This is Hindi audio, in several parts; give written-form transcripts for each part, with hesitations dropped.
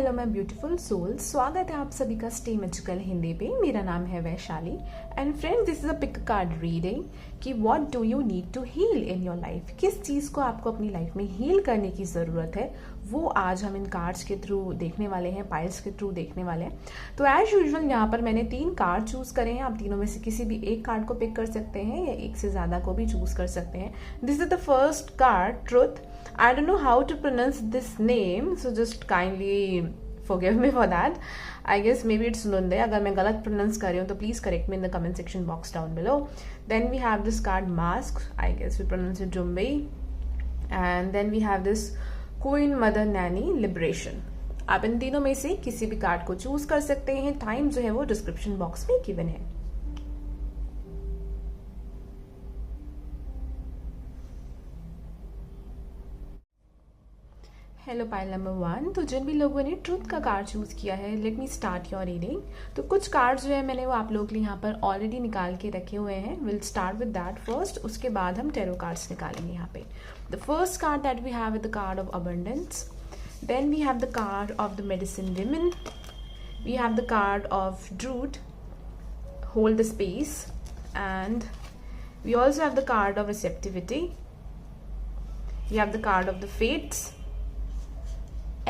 हेलो माय ब्यूटीफुल सोल, स्वागत है आप सभी का स्टे मैजिकल हिंदी पे। मेरा नाम है Vaishali and friends, this is a pick card reading कि what do you need to heal in your life. किस चीज़ को आपको अपनी लाइफ में हील करने की ज़रूरत है, वो आज हम इन कार्ड्स के थ्रू देखने वाले हैं, पाइल्स के थ्रू देखने वाले हैं। तो एज यूजुअल यहाँ पर मैंने 3 कार्ड चूज़ करे हैं। आप तीनों में से किसी भी एक कार्ड को पिक कर सकते हैं या एक से ज़्यादा को भी चूज़ कर सकते हैं। This is the first card, truth. I don't know how to pronounce this name, so just kindly forgive me for that. I guess maybe it's Nunde. अगर मैं गलत pronounce कर रही हूँ तो please correct me in the comment section box down below. Then we have this card Mask. I guess we pronounce it Jumbe. And then we have this Queen Mother Nanny Liberation. आप इन तीनों में से किसी भी कार्ड को चूज कर सकते हैं। टाइम जो है वो डिस्क्रिप्शन बॉक्स में गिवन है। Hello pile number 1। तो जिन भी लोगों ने ट्रूथ का कार्ड चूज किया है, let me start your reading. तो कुछ कार्ड जो है मैंने वो आप लोगों के लिए यहाँ पर ऑलरेडी निकाल के रखे हुए हैं। Will start with that first, उसके बाद हम टैरो कार्ड्स निकालेंगे यहाँ पे। The first card that we have is the card of abundance, then we have the card of the medicine women, we have the card of drought, hold the space, and we also have the card of receptivity, we have the card of the fates,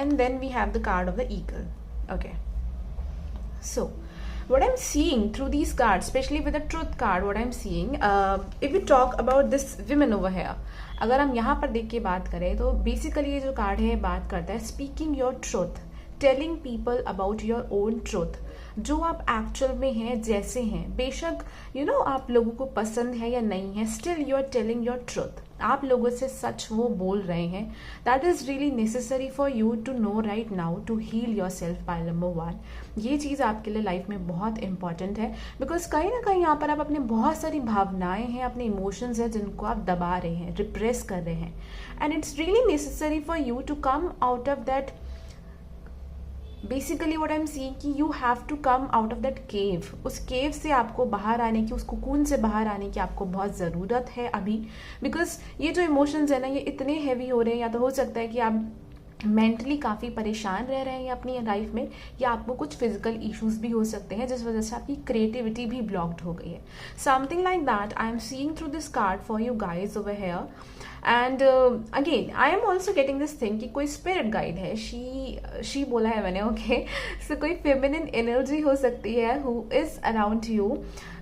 and then we have the card of the eagle. Okay, so what I'm seeing through these cards, especially with the truth card, what I'm seeing, if we talk about this women over here, अगर हम यहाँ पर देख के बात करें तो बेसिकली ये जो कार्ड है बात करता है speaking your truth, telling people about your own truth, जो आप एक्चुअल में हैं, जैसे हैं। बेशक आप लोगों को पसंद है या नहीं है, still you are telling your truth. आप लोगों से सच वो बोल रहे हैं। That is really necessary for you to know right now to heal your self by number 1। ये चीज़ आपके लिए लाइफ में बहुत इंपॉर्टेंट है, बिकॉज कहीं ना कहीं यहाँ पर आप अपने बहुत सारी भावनाएं हैं, अपने इमोशंस हैं जिनको आप दबा रहे हैं, रिप्रेस कर रहे हैं, and it's really necessary for you to come out of that. Basically what I am seeing कि you have to come out of that cave. उस केव से आपको बाहर आने की, उस कुकून से बाहर आने की आपको बहुत ज़रूरत है अभी, बिकॉज ये जो इमोशंस है ना, ये इतने हैवी हो रहे हैं। या तो हो सकता है कि आप मेंटली काफ़ी परेशान रह रहे हैं अपनी लाइफ में, या आपको कुछ फिजिकल इश्यूज भी हो सकते हैं जिस वजह से आपकी क्रिएटिविटी भी ब्लॉक्ड हो गई है। Something like that I am seeing through this card for you guys over here. And again I am also getting this thing कि कोई स्पिरिट गाइड है, शी बोला है मैंने, ओके। सो कोई फेमिनिन एनर्जी हो सकती है हु इज अराउंड यू,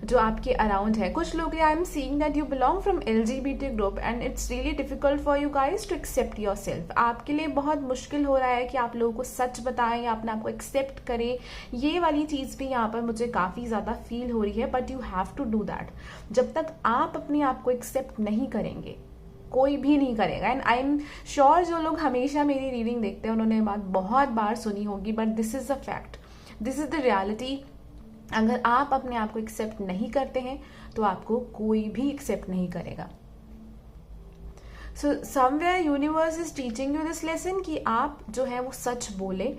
जो आपके अराउंड है। कुछ लोग, I am seeing that you belong from LGBT group and it's really difficult for you guys to accept yourself. आपके लिए बहुत मुश्किल हो रहा है कि आप लोगों को सच बताएं या अपने आप को एक्सेप्ट करें। ये वाली चीज़ भी यहाँ पर मुझे काफ़ी ज़्यादा फील हो रही है, but you have to do that. जब तक आप अपने आप को एक्सेप्ट नहीं करेंगे, कोई भी नहीं करेगा। एंड आई एम श्योर जो लोग हमेशा मेरी रीडिंग देखते हैं उन्होंने बात बहुत बार सुनी होगी, but this is a fact, this is the reality. अगर आप अपने आप को एक्सेप्ट नहीं करते हैं तो आपको कोई भी एक्सेप्ट नहीं करेगा। So somewhere universe is teaching you this lesson कि आप जो है वो सच बोले।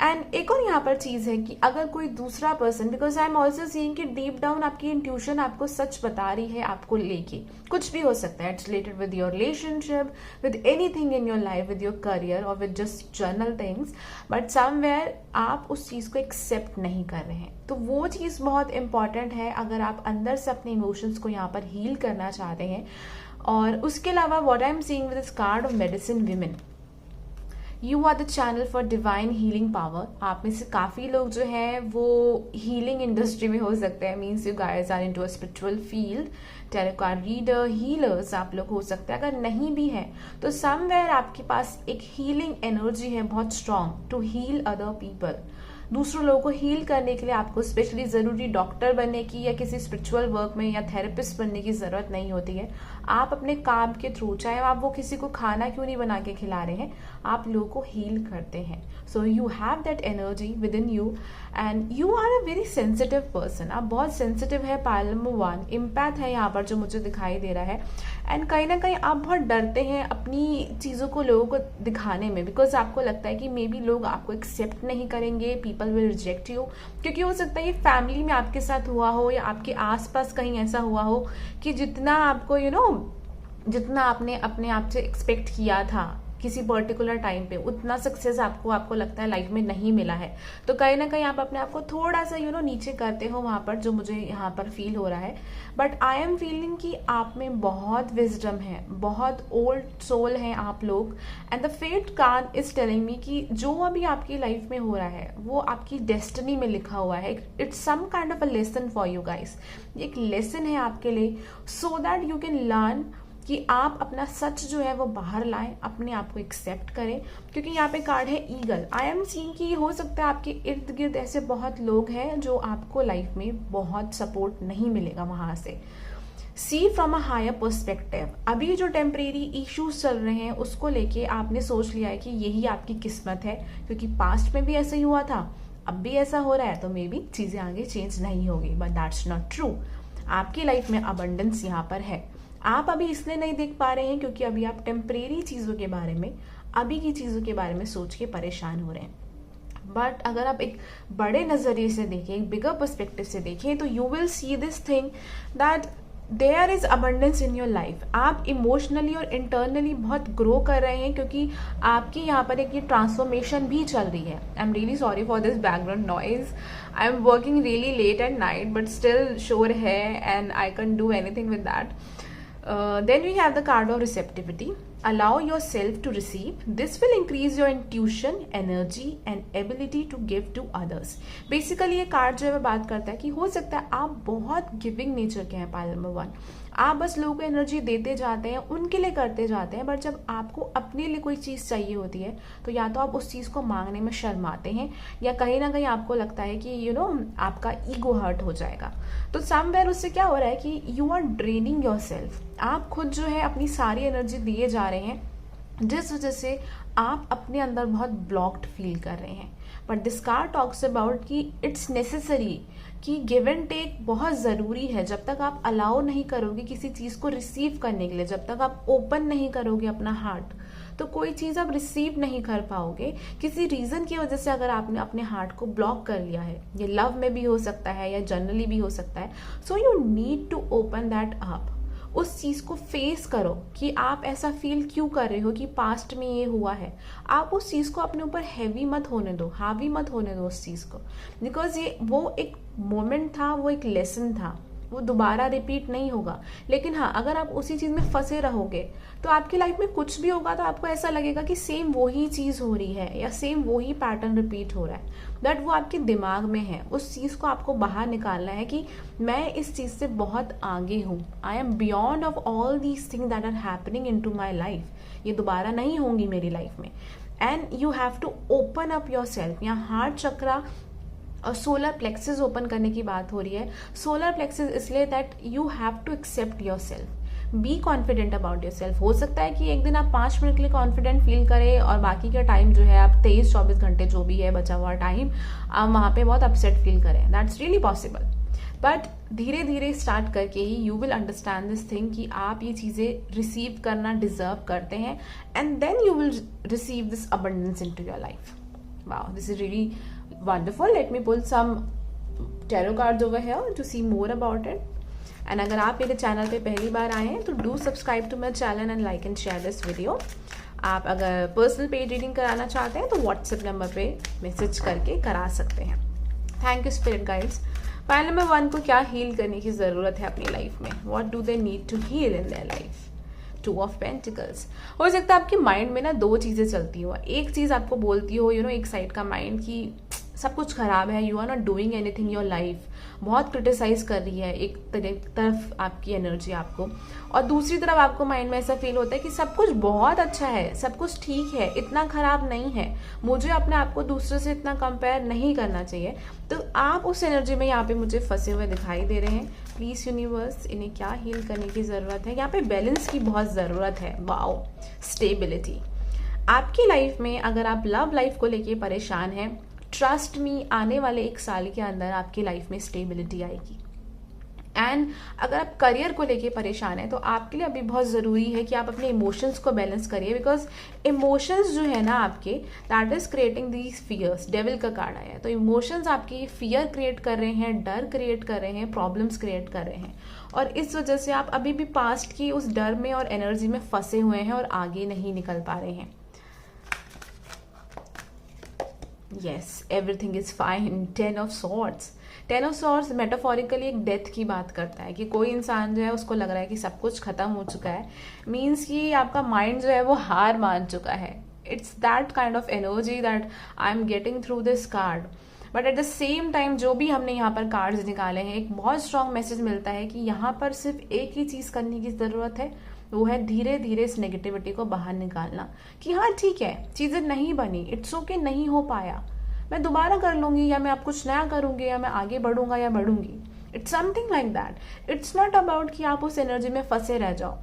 एंड एक और यहाँ पर चीज़ है कि अगर कोई दूसरा person, because I am also seeing कि डीप डाउन आपकी इंट्यूशन आपको सच बता रही है आपको लेके। कुछ भी हो सकता है, it's related with your relationship, with anything in your life, with your career और with just general things, but somewhere आप उस चीज़ को एक्सेप्ट नहीं कर रहे हैं। तो वो चीज़ बहुत इंपॉर्टेंट है अगर आप अंदर से अपने इमोशंस को यहाँ पर हील करना चाहते हैं। और उसके अलावा what I am seeing with this card of medicine women, you are the channel for divine healing power. आप में से काफ़ी लोग जो हैं वो हीलिंग इंडस्ट्री में हो सकते हैं, means you guys are into a spiritual field, tarot card reader, healers आप लोग हो सकते हैं। अगर नहीं भी है तो समवेयर आपके पास एक हीलिंग एनर्जी है बहुत strong to heal other people. दूसरों लोगों को हील करने के लिए आपको स्पेशली ज़रूरी डॉक्टर बनने की या किसी स्पिरिचुअल वर्क में या थेरेपिस्ट बनने की ज़रूरत नहीं होती है। आप अपने काम के थ्रू, चाहे आप वो किसी को खाना क्यों नहीं बना के खिला रहे हैं, आप लोगों को हील करते हैं। So you have that energy within you and you are a very sensitive person. आप बहुत सेंसिटिव है। पाइल नंबर 1 इम्पैथ है यहाँ पर जो मुझे दिखाई दे रहा है। एंड कहीं ना कहीं आप बहुत डरते हैं अपनी चीज़ों को लोगों को दिखाने में, बिकॉज आपको लगता है कि मे बी लोग आपको एक्सेप्ट नहीं करेंगे, पीपल विल रिजेक्ट यू। क्योंकि हो सकता है ये फैमिली में आपके साथ हुआ हो या आपके आसपास कहीं ऐसा हुआ हो कि जितना आपको जितना आपने अपने आप से एक्सपेक्ट किया था किसी पर्टिकुलर टाइम पे उतना सक्सेस आपको लगता है लाइफ में नहीं मिला है, तो कहीं ना कहीं आप अपने आप को थोड़ा सा नीचे करते हो वहां पर, जो मुझे यहाँ पर फील हो रहा है। बट आई एम फीलिंग कि आप में बहुत विजडम है, बहुत ओल्ड सोल है आप लोग, and the fate card is telling me कि जो अभी आपकी लाइफ में हो रहा है वो आपकी डेस्टिनी में लिखा हुआ है। It's some kind of a lesson for you guys, एक लेसन है आपके लिए, so that you can learn कि आप अपना सच जो है वो बाहर लाएं, अपने आप को एक्सेप्ट करें। क्योंकि यहाँ पे कार्ड है ईगल। आई एम सीइंग कि हो सकता है आपके इर्द गिर्द ऐसे बहुत लोग हैं जो आपको लाइफ में बहुत सपोर्ट नहीं मिलेगा वहां से। सी फ्रॉम अ हायर पर्सपेक्टिव, अभी जो टेम्परेरी इश्यूज चल रहे हैं उसको लेके आपने सोच लिया है कि यही आपकी किस्मत है, क्योंकि पास्ट में भी ऐसा ही हुआ था, अब भी ऐसा हो रहा है, तो मे बी चीजें आगे चेंज नहीं होगी। But that's not true. आपकी लाइफ में अबंडेंस यहाँ पर है। आप अभी इसलिए नहीं देख पा रहे हैं क्योंकि अभी आप टेम्परेरी चीजों के बारे में, अभी की चीजों के बारे में सोच के परेशान हो रहे हैं। बट अगर आप एक बड़े नजरिए से देखें, एक बिगर पर्सपेक्टिव से देखें, तो you will see this thing that there is abundance in your life. आप इमोशनली और इंटरनली बहुत ग्रो कर रहे हैं, क्योंकि आपकी यहाँ पर एक ये ट्रांसफॉर्मेशन भी चल रही है। I am really sorry for this background noise, I am working really late at night, but still शोर है and I can do anything with that. Then we have the card of receptivity. Allow yourself to receive. This will increase your intuition, energy and ability to give to others. Basically ये कार्ड जो है बात करता है कि हो सकता है आप बहुत गिविंग नेचर के हैं, पाइल नंबर 1। आप बस लोगों को एनर्जी देते जाते हैं, उनके लिए करते जाते हैं, बट जब आपको अपने लिए कोई चीज़ चाहिए होती है तो या तो आप उस चीज़ को मांगने में शर्माते हैं, या कहीं ना कहीं आपको लगता है कि आपका ईगो हर्ट हो जाएगा। तो समवेयर उससे क्या हो रहा है कि you are draining yourself. आप खुद जो है अपनी सारी एनर्जी दिए जा रहे हैं, जिस वजह से आप अपने अंदर बहुत ब्लॉक्ड फील कर रहे हैं। But this card talks about कि इट्स नेसेसरी, कि गिव एंड टेक बहुत ज़रूरी है। जब तक आप अलाउ नहीं करोगे किसी चीज़ को रिसीव करने के लिए, जब तक आप ओपन नहीं करोगे अपना हार्ट, तो कोई चीज़ आप रिसीव नहीं कर पाओगे। किसी रीज़न की वजह से अगर आपने अपने हार्ट को ब्लॉक कर लिया है, ये लव में भी हो सकता है या जनरली भी हो सकता है, so you need to open that up. उस चीज़ को फेस करो कि आप ऐसा फील क्यों कर रहे हो कि पास्ट में ये हुआ है। आप उस चीज़ को अपने ऊपर हैवी मत होने दो, हावी मत होने दो उस चीज़ को, बिकॉज ये वो एक मोमेंट था, वो एक लेसन था, वो दोबारा रिपीट नहीं होगा। लेकिन हाँ, अगर आप उसी चीज़ में फंसे रहोगे तो आपकी लाइफ में कुछ भी होगा तो आपको ऐसा लगेगा कि सेम वही चीज़ हो रही है या सेम वही पैटर्न रिपीट हो रहा है। बट वो आपके दिमाग में है। उस चीज़ को आपको बाहर निकालना है कि मैं इस चीज़ से बहुत आगे हूँ, I am beyond of all these things that are happening in to my life. ये दोबारा नहीं होंगी मेरी लाइफ में। And you have to open up yourself. यहाँ हार्ट चक्रा और सोलर प्लेक्सेस ओपन करने की बात हो रही है। सोलर प्लेक्सेस इसलिए that you have to accept yourself, be confident about yourself. हो सकता है कि एक दिन आप 5 मिनट के लिए कॉन्फिडेंट फील करें और बाकी का टाइम जो है आप 23-24 घंटे जो भी है बचा हुआ टाइम आप वहाँ पे बहुत अपसेट फील करें। That's really possible. बट धीरे धीरे स्टार्ट करके ही you will understand this thing कि आप ये चीज़ें रिसीव करना डिजर्व करते हैं, and then you will receive this abundance in to your life. Wow, this is really wonderful. Let me pull some tarot cards over here to see more about it. And अगर आप मेरे चैनल पे पहली बार आए हैं तो do subscribe to my channel and like and share this video. आप अगर पर्सनल पेज रीडिंग कराना चाहते हैं तो व्हाट्सएप नंबर पे मैसेज करके करा सकते हैं। Thank you spirit guides. File number 1 को क्या हील करने की ज़रूरत है अपनी लाइफ में? What do they need to heal in their life? 2 of pentacles. हो सकता है आपके माइंड में ना 2 चीज़ें चलती हो। एक चीज़ आपको बोलती हो एक साइड का माइंड कि सब कुछ खराब है, you are not doing anything your life, बहुत क्रिटिसाइज कर रही है एक तरफ आपकी एनर्जी आपको, और दूसरी तरफ आपको माइंड में ऐसा फील होता है कि सब कुछ बहुत अच्छा है, सब कुछ ठीक है, इतना खराब नहीं है, मुझे अपने आप को दूसरे से इतना कंपेयर नहीं करना चाहिए। तो आप उस एनर्जी में यहाँ पे मुझे फंसे हुए दिखाई दे रहे हैं। प्लीज यूनिवर्स, इन्हें क्या हील करने की ज़रूरत है? यहाँ पे बैलेंस की बहुत ज़रूरत है। Wow, stability. आपकी लाइफ में अगर आप लव लाइफ को लेके परेशान हैं, ट्रस्ट मी, आने वाले 1 साल के अंदर आपकी लाइफ में स्टेबिलिटी आएगी। एंड अगर आप करियर को लेके परेशान हैं तो आपके लिए अभी बहुत ज़रूरी है कि आप अपने इमोशंस को बैलेंस करिए, बिकॉज इमोशंस जो है ना आपके, that is creating these fears. Devil का कार्ड आया है, तो इमोशंस आपकी फियर क्रिएट कर रहे हैं, डर क्रिएट कर रहे हैं, प्रॉब्लम्स क्रिएट कर रहे हैं, और इस वजह से आप अभी भी पास्ट की उस डर में और एनर्जी में फंसे हुए हैं और आगे नहीं निकल पा रहे हैं। Yes, everything is fine. 10 of swords. 10 of swords metaphorically एक डेथ की बात करता है कि कोई इंसान जो है उसको लग रहा है कि सब कुछ खत्म हो चुका है, मीन्स कि आपका माइंड जो है वो हार मान चुका है। It's that kind of energy that I am getting through this card. But at the same time जो भी हमने यहाँ पर कार्ड्स निकाले हैं, एक बहुत स्ट्रांग मैसेज मिलता है कि यहाँ पर सिर्फ एक ही चीज़ करने की ज़रूरत है, वो है धीरे धीरे इस नेगेटिविटी को बाहर निकालना। कि हाँ ठीक है, चीज़ें नहीं बनी, इट्स ओके, नहीं हो पाया, मैं दोबारा कर लूंगी, या मैं अब कुछ नया करूंगी, या मैं आगे बढ़ूंगा या बढ़ूंगी। It's something like that. It's not about कि आप उस एनर्जी में फंसे रह जाओ,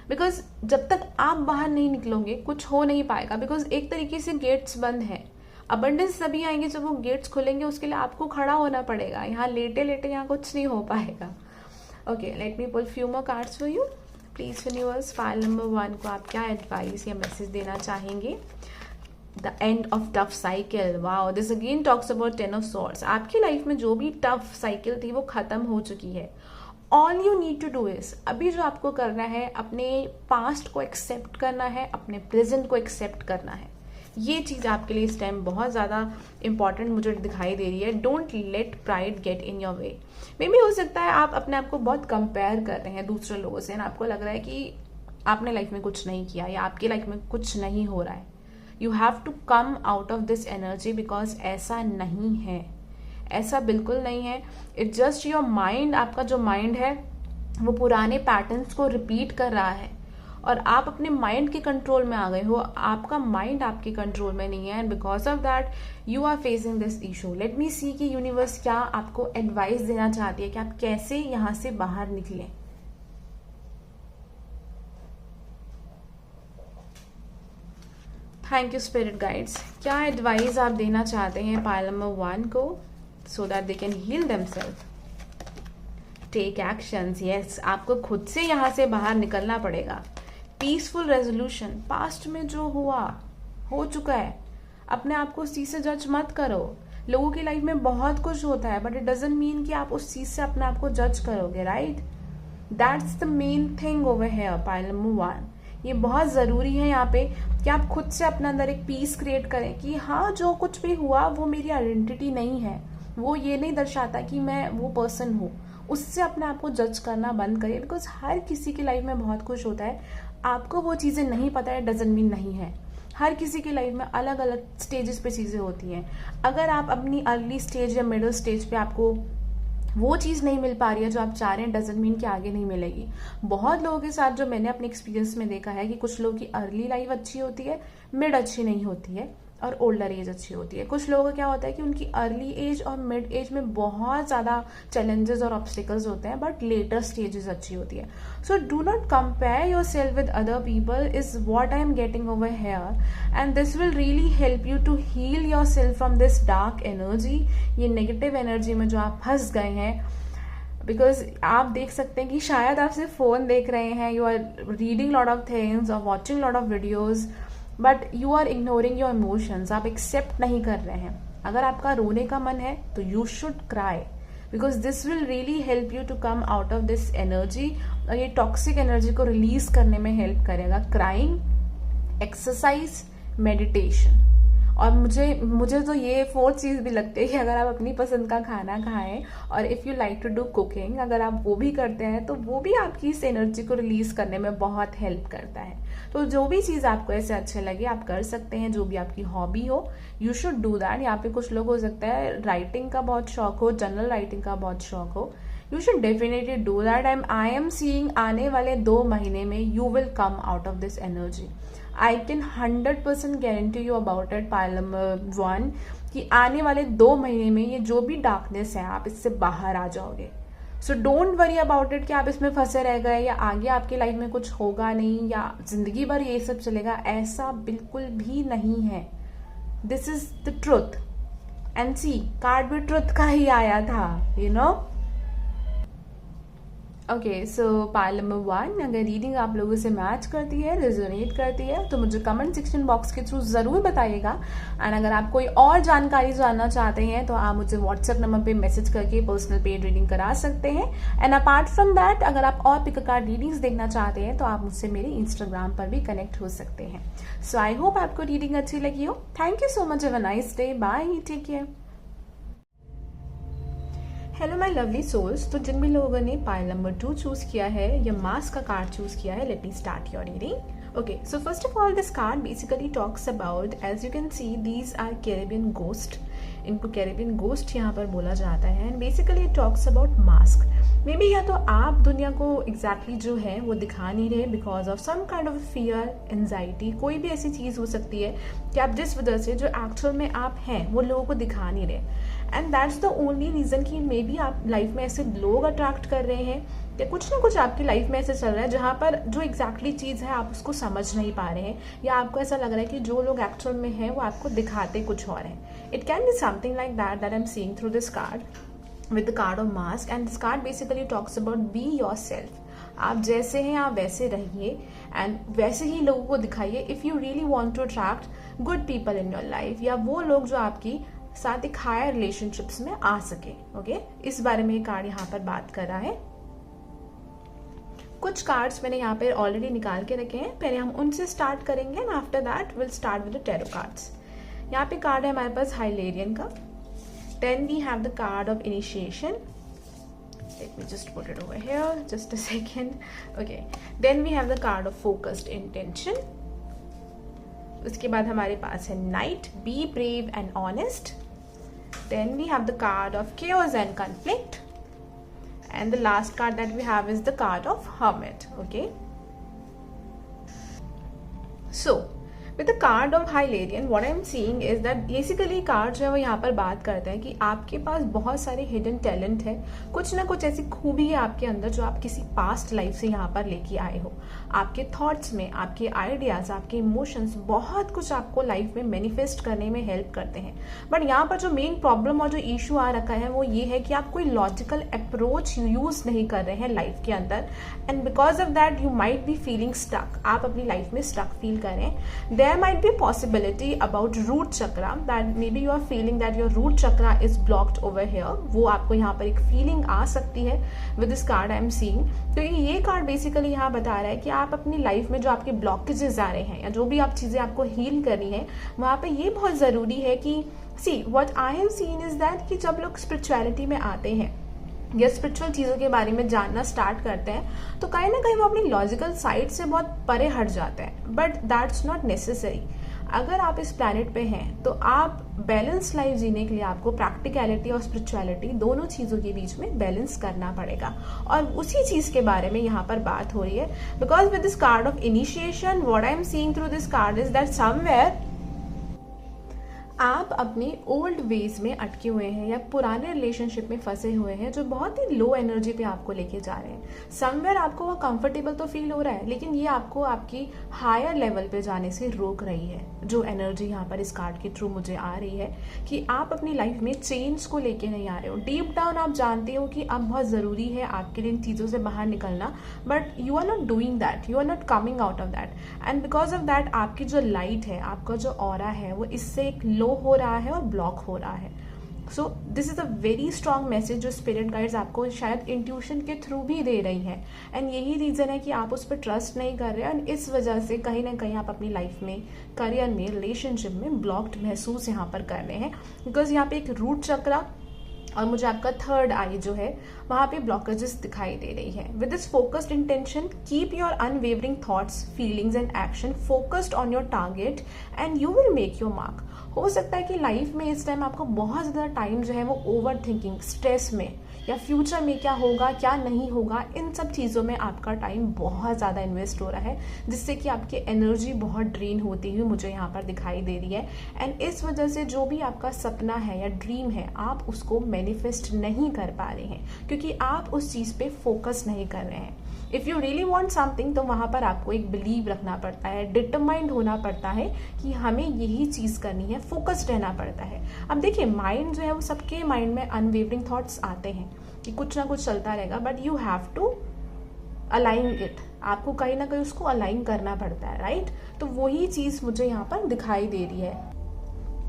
बिकॉज जब तक आप बाहर नहीं निकलोगे कुछ हो नहीं पाएगा। बिकॉज एक तरीके से गेट्स बंद है। अबंडेंस तभी आएंगे जब वो गेट्स खुलेंगे, उसके लिए आपको खड़ा होना पड़ेगा। यहाँ लेटे लेटे यहाँ कुछ नहीं हो पाएगा। Okay, let me pull few more cards for you. Please universe, pile number 1 को आप क्या एडवाइस या मैसेज देना चाहेंगे? The end of tough cycle. Wow, this again talks about 10 of swords. आपकी लाइफ में जो भी टफ साइकिल थी वो खत्म हो चुकी है। All you need to do is, अभी जो आपको करना है, अपने पास्ट को एक्सेप्ट करना है, अपने प्रेजेंट को एक्सेप्ट करना है। ये चीज़ आपके लिए इस टाइम बहुत ज़्यादा इंपॉर्टेंट मुझे दिखाई दे रही है। Don't let pride get in your way. May be हो सकता है आप अपने आप को बहुत कंपेयर कर रहे हैं दूसरे लोगों से, आपको लग रहा है कि आपने लाइफ में कुछ नहीं किया या आपकी लाइफ में कुछ नहीं हो रहा है। You have to come out of this energy, because ऐसा नहीं है, ऐसा बिल्कुल नहीं है। It's just your mind. आपका जो माइंड है वो पुराने पैटर्न्स को रिपीट कर रहा है और आप अपने माइंड के कंट्रोल में आ गए हो। आपका माइंड आपके कंट्रोल में नहीं है, and because of that you are facing this issue. Let me see कि यूनिवर्स क्या आपको एडवाइस देना चाहती है कि आप कैसे यहाँ से बाहर निकलें। Thank you spirit guides. क्या एडवाइस आप देना चाहते हैं पाइल नंबर 1 को, so that they can heal themselves? Take actions. Yes, आपको खुद से यहाँ से बाहर निकलना पड़ेगा। Peaceful resolution. पास्ट में जो हुआ हो चुका है, अपने आप को उस चीज से जज मत करो। लोगों की लाइफ में बहुत कुछ होता है, बट इट डजंट मीन कि आप उस चीज से अपने आप को जज करोगे, right? That's the main thing over here pile number 1। ये बहुत जरूरी है यहाँ पे कि आप खुद से अपने अंदर एक पीस क्रिएट करें कि हाँ, जो कुछ भी हुआ वो मेरी आइडेंटिटी नहीं है, वो ये नहीं दर्शाता कि मैं वो पर्सन हूँ। उससे अपने आप को जज करना बंद करिए, बिकॉज हर किसी की लाइफ में बहुत कुछ होता है। आपको वो चीज़ें नहीं पता है डजंट मीन नहीं है। हर किसी की लाइफ में अलग अलग स्टेजेस पे चीज़ें होती हैं। अगर आप अपनी अर्ली स्टेज या मिडिल स्टेज पे आपको वो चीज़ नहीं मिल पा रही है जो आप चाह रहे हैं, डजंट मीन कि आगे नहीं मिलेगी। बहुत लोगों के साथ जो मैंने अपने एक्सपीरियंस में देखा है कि कुछ लोगों की अर्ली लाइफ अच्छी होती है, मिड अच्छी नहीं होती है, और ओल्डर एज अच्छी होती है। कुछ लोगों का क्या होता है कि उनकी अर्ली एज और मिड एज में बहुत ज़्यादा चैलेंजेस और ऑब्स्टिकल्स होते हैं, बट लेटर स्टेजेस अच्छी होती है। So do not compare yourself with other people is what I am getting over here, and this will really help you to heal your self from this dark energy, ये नेगेटिव एनर्जी में जो आप फंस गए हैं। बिकॉज आप देख सकते हैं कि शायद आप सिर्फ फोन देख रहे हैं, you are reading lot of things और watching lot of videos, but you are ignoring your emotions. आप एक्सेप्ट नहीं कर रहे हैं। अगर आपका रोने का मन है तो you should cry, because this will really help you to come out of this energy, और ये टॉक्सिक एनर्जी को रिलीज करने में हेल्प करेगा। Crying, exercise, meditation. और मुझे तो ये 4th चीज़ भी लगती है कि अगर आप अपनी पसंद का खाना खाएं, और if you like to do cooking, अगर आप वो भी करते हैं तो वो भी आपकी इस एनर्जी को रिलीज करने में बहुत हेल्प करता है। तो जो भी चीज़ आपको ऐसे अच्छे लगे आप कर सकते हैं, जो भी आपकी हॉबी हो, यू शुड डू दैट। यहाँ पे कुछ लोग हो सकता है राइटिंग का बहुत शौक हो, जर्नल राइटिंग का बहुत शौक हो, you should definitely do that. I am seeing आने वाले 2 महीने में you will come out of this energy. I can 100% guarantee you about it pile number 1 कि आने वाले 2 महीने में ये जो भी डार्कनेस है आप इससे बाहर आ जाओगे। So don't worry about it कि आप इसमें फंसे रह गए या आगे आपकी लाइफ में कुछ होगा नहीं या जिंदगी भर ये सब चलेगा, ऐसा बिल्कुल भी नहीं है। This is the truth, and see card भी ट्रुथ का ही आया था, you know. Okay, so pile number 1, अगर रीडिंग आप लोगों से मैच करती है, रेजोनेट करती है, तो मुझे कमेंट सेक्शन बॉक्स के थ्रू ज़रूर बताइएगा। एंड अगर आप कोई और जानकारी जानना चाहते हैं तो आप मुझे व्हाट्सएप नंबर पे मैसेज करके पर्सनल पेड रीडिंग करा सकते हैं। एंड अपार्ट फ्रॉम दैट, अगर आप और पिक कार्ड रीडिंग्स देखना चाहते हैं तो आप मुझसे मेरे इंस्टाग्राम पर भी कनेक्ट हो सकते हैं। सो आई होप आपको रीडिंग अच्छी लगी हो। Thank you so much, have a nice day, bye, take care. Hello my lovely souls, तो जिन भी लोगों ने पाइल नंबर 2 चूज किया है या मास का कार्ड चूज किया है, let me start your reading. Okay, so first of all this card basically talks about, as you can see, these are Caribbean ghost. इनको कैरेबियन गोस्ट यहाँ पर बोला जाता है। And basically it talks about mask. Maybe या तो आप दुनिया को एग्जैक्टली जो है वो दिखा नहीं रहे because of some kind of fear, anxiety, कोई भी ऐसी चीज़ हो सकती है कि आप जिस वजह से जो एक्चुअल में आप हैं वो लोगों को दिखा नहीं रहे। And that's the only reason कि मे बी आप लाइफ में ऐसे लोग अट्रैक्ट कर रहे हैं या कुछ ना कुछ आपकी लाइफ में ऐसे चल रहा है जहाँ पर जो एग्जैक्टली चीज़ है आप उसको समझ नहीं पा रहे हैं, या आपको ऐसा लग रहा है कि जो लोग एक्चुअल में हैं वो आपको दिखाते कुछ और हैं। It can be something like that I am seeing through this card with the card of mask, and this card basically talks about be yourself. आप जैसे हैं आप वैसे रहिए एंड वैसे ही लोगों को दिखाइए if you really want to attract good people in your life, या वो लोग जो आपकी साथ एक हायर रिलेशनशिप्स में आ सके। ओके, इस बारे में ये कार्ड यहाँ पर बात कर रहा है। कुछ कार्ड्स मैंने यहाँ पे ऑलरेडी निकाल के रखे हैं, पहले हम उनसे स्टार्ट करेंगे and after that will start with the tarot cards. यहाँ पे कार्ड है हमारे पास हाइलेरियन का। Then we have the card of initiation. Let me just put it over here, just a second. Okay. Then we have the card of focused intention. उसके बाद हमारे पास है Knight, be brave and honest. Then we have the card of chaos and conflict. And the last card that we have is the card of Hermit. Okay. So, with the card of हाइलेरियन what I am seeing is that basically card जो है वो यहाँ पर बात करता है कि आपके पास बहुत सारे हिडन टैलेंट है, कुछ ना कुछ ऐसी खूबी है आपके अंदर जो आप किसी पास्ट लाइफ से यहाँ पर लेके आए हो। आपके थॉट्स में, आपके आइडियाज, आपके इमोशंस, बहुत कुछ आपको लाइफ में मैनिफेस्ट करने में हेल्प करते हैं। बट यहाँ पर जो मेन प्रॉब्लम और जो इशू आ रखा है वो ये है कि आप कोई लॉजिकल अप्रोच यूज नहीं कर रहे हैं लाइफ के अंदर, and because of that you might be feeling stuck. आप अपनी लाइफ में स्टक फील करें। There might be a possibility about root chakra that maybe you are feeling that your root chakra is blocked over here. वो आपको यहाँ पर एक फीलिंग आ सकती है with this card I am seeing। तो ये कार्ड बेसिकली यहाँ बता रहा है कि आप अपनी लाइफ में जो आपके ब्लॉकेजेस आ रहे हैं या जो भी आप चीज़ें आपको हील करनी है, वहाँ पे ये बहुत ज़रूरी है कि see what I have seen is that कि जब लोग स्पिरिचुअलिटी में आते हैं या स्पिरिचुअल चीज़ों के बारे में जानना स्टार्ट करते हैं तो कहीं ना कहीं वो अपनी लॉजिकल साइड से बहुत परे हट जाते हैं। But that's not necessary. अगर आप इस प्लैनेट पे हैं तो आप बैलेंस लाइफ जीने के लिए आपको प्रैक्टिकलिटी और स्पिरिचुअलिटी दोनों चीज़ों के बीच में बैलेंस करना पड़ेगा, और उसी चीज़ के बारे में यहाँ पर बात हो रही है। Because with this card of initiation what I am seeing through this card is that somewhere आप अपने ओल्ड वेज में अटके हुए हैं या पुराने रिलेशनशिप में फंसे हुए हैं जो बहुत ही लो एनर्जी पे आपको लेके जा रहे हैं। समवेयर आपको वो कंफर्टेबल तो फील हो रहा है, लेकिन ये आपको आपकी हायर लेवल पे जाने से रोक रही है। जो एनर्जी यहाँ पर इस कार्ड के थ्रू मुझे आ रही है कि आप अपनी लाइफ में चेंज को लेके नहीं आ रहे हो। डीप डाउन आप जानते हो कि अब बहुत ज़रूरी है आपके लिए इन चीज़ों से बाहर निकलना, but you are not doing that, you are not coming out of that, and because of that आपकी जो लाइट है, आपका जो ऑरा है, वो इससे एक लो हो रहा है और ब्लॉक हो रहा है। सो this is a very strong message जो स्पिरिट गाइड्स आपको शायद इंट्यूशन के थ्रू भी दे रही है, एंड यही रीज़न है कि आप उस पर ट्रस्ट नहीं कर रहे, एंड इस वजह से कहीं ना कहीं आप अपनी लाइफ में, करियर में, रिलेशनशिप में ब्लॉक्ड महसूस यहाँ पर कर रहे हैं। बिकॉज यहाँ पे एक रूट चक्रा और मुझे आपका थर्ड आई जो है वहाँ पे ब्लॉकेजेस दिखाई दे रही है। With this focused intention keep your unwavering thoughts, feelings and action focused on your target and you will make your mark. हो सकता है कि लाइफ में इस टाइम आपको बहुत ज़्यादा टाइम जो है वो ओवर थिंकिंग, स्ट्रेस में, या फ्यूचर में क्या होगा क्या नहीं होगा, इन सब चीज़ों में आपका टाइम बहुत ज़्यादा इन्वेस्ट हो रहा है, जिससे कि आपकी एनर्जी बहुत ड्रेन होती हुई मुझे यहाँ पर दिखाई दे रही है। एंड इस वजह से जो भी आपका सपना है या ड्रीम है आप उसको मैनिफेस्ट नहीं कर पा रहे हैं क्योंकि आप उस चीज़ पे फोकस नहीं कर रहे हैं। If you really want something तो वहाँ पर आपको एक बिलीव रखना पड़ता है, डिटरमाइंड होना पड़ता है कि हमें यही चीज़ करनी है, फोकस्ड रहना पड़ता है। अब देखिए माइंड जो है वो सबके माइंड में अनवेवरिंग थॉट्स आते हैं कि कुछ ना कुछ चलता रहेगा, but you have to align it, आपको कहीं ना कहीं उसको अलाइन करना पड़ता है, राइट? तो वही चीज़ मुझे यहाँ पर दिखाई दे रही है।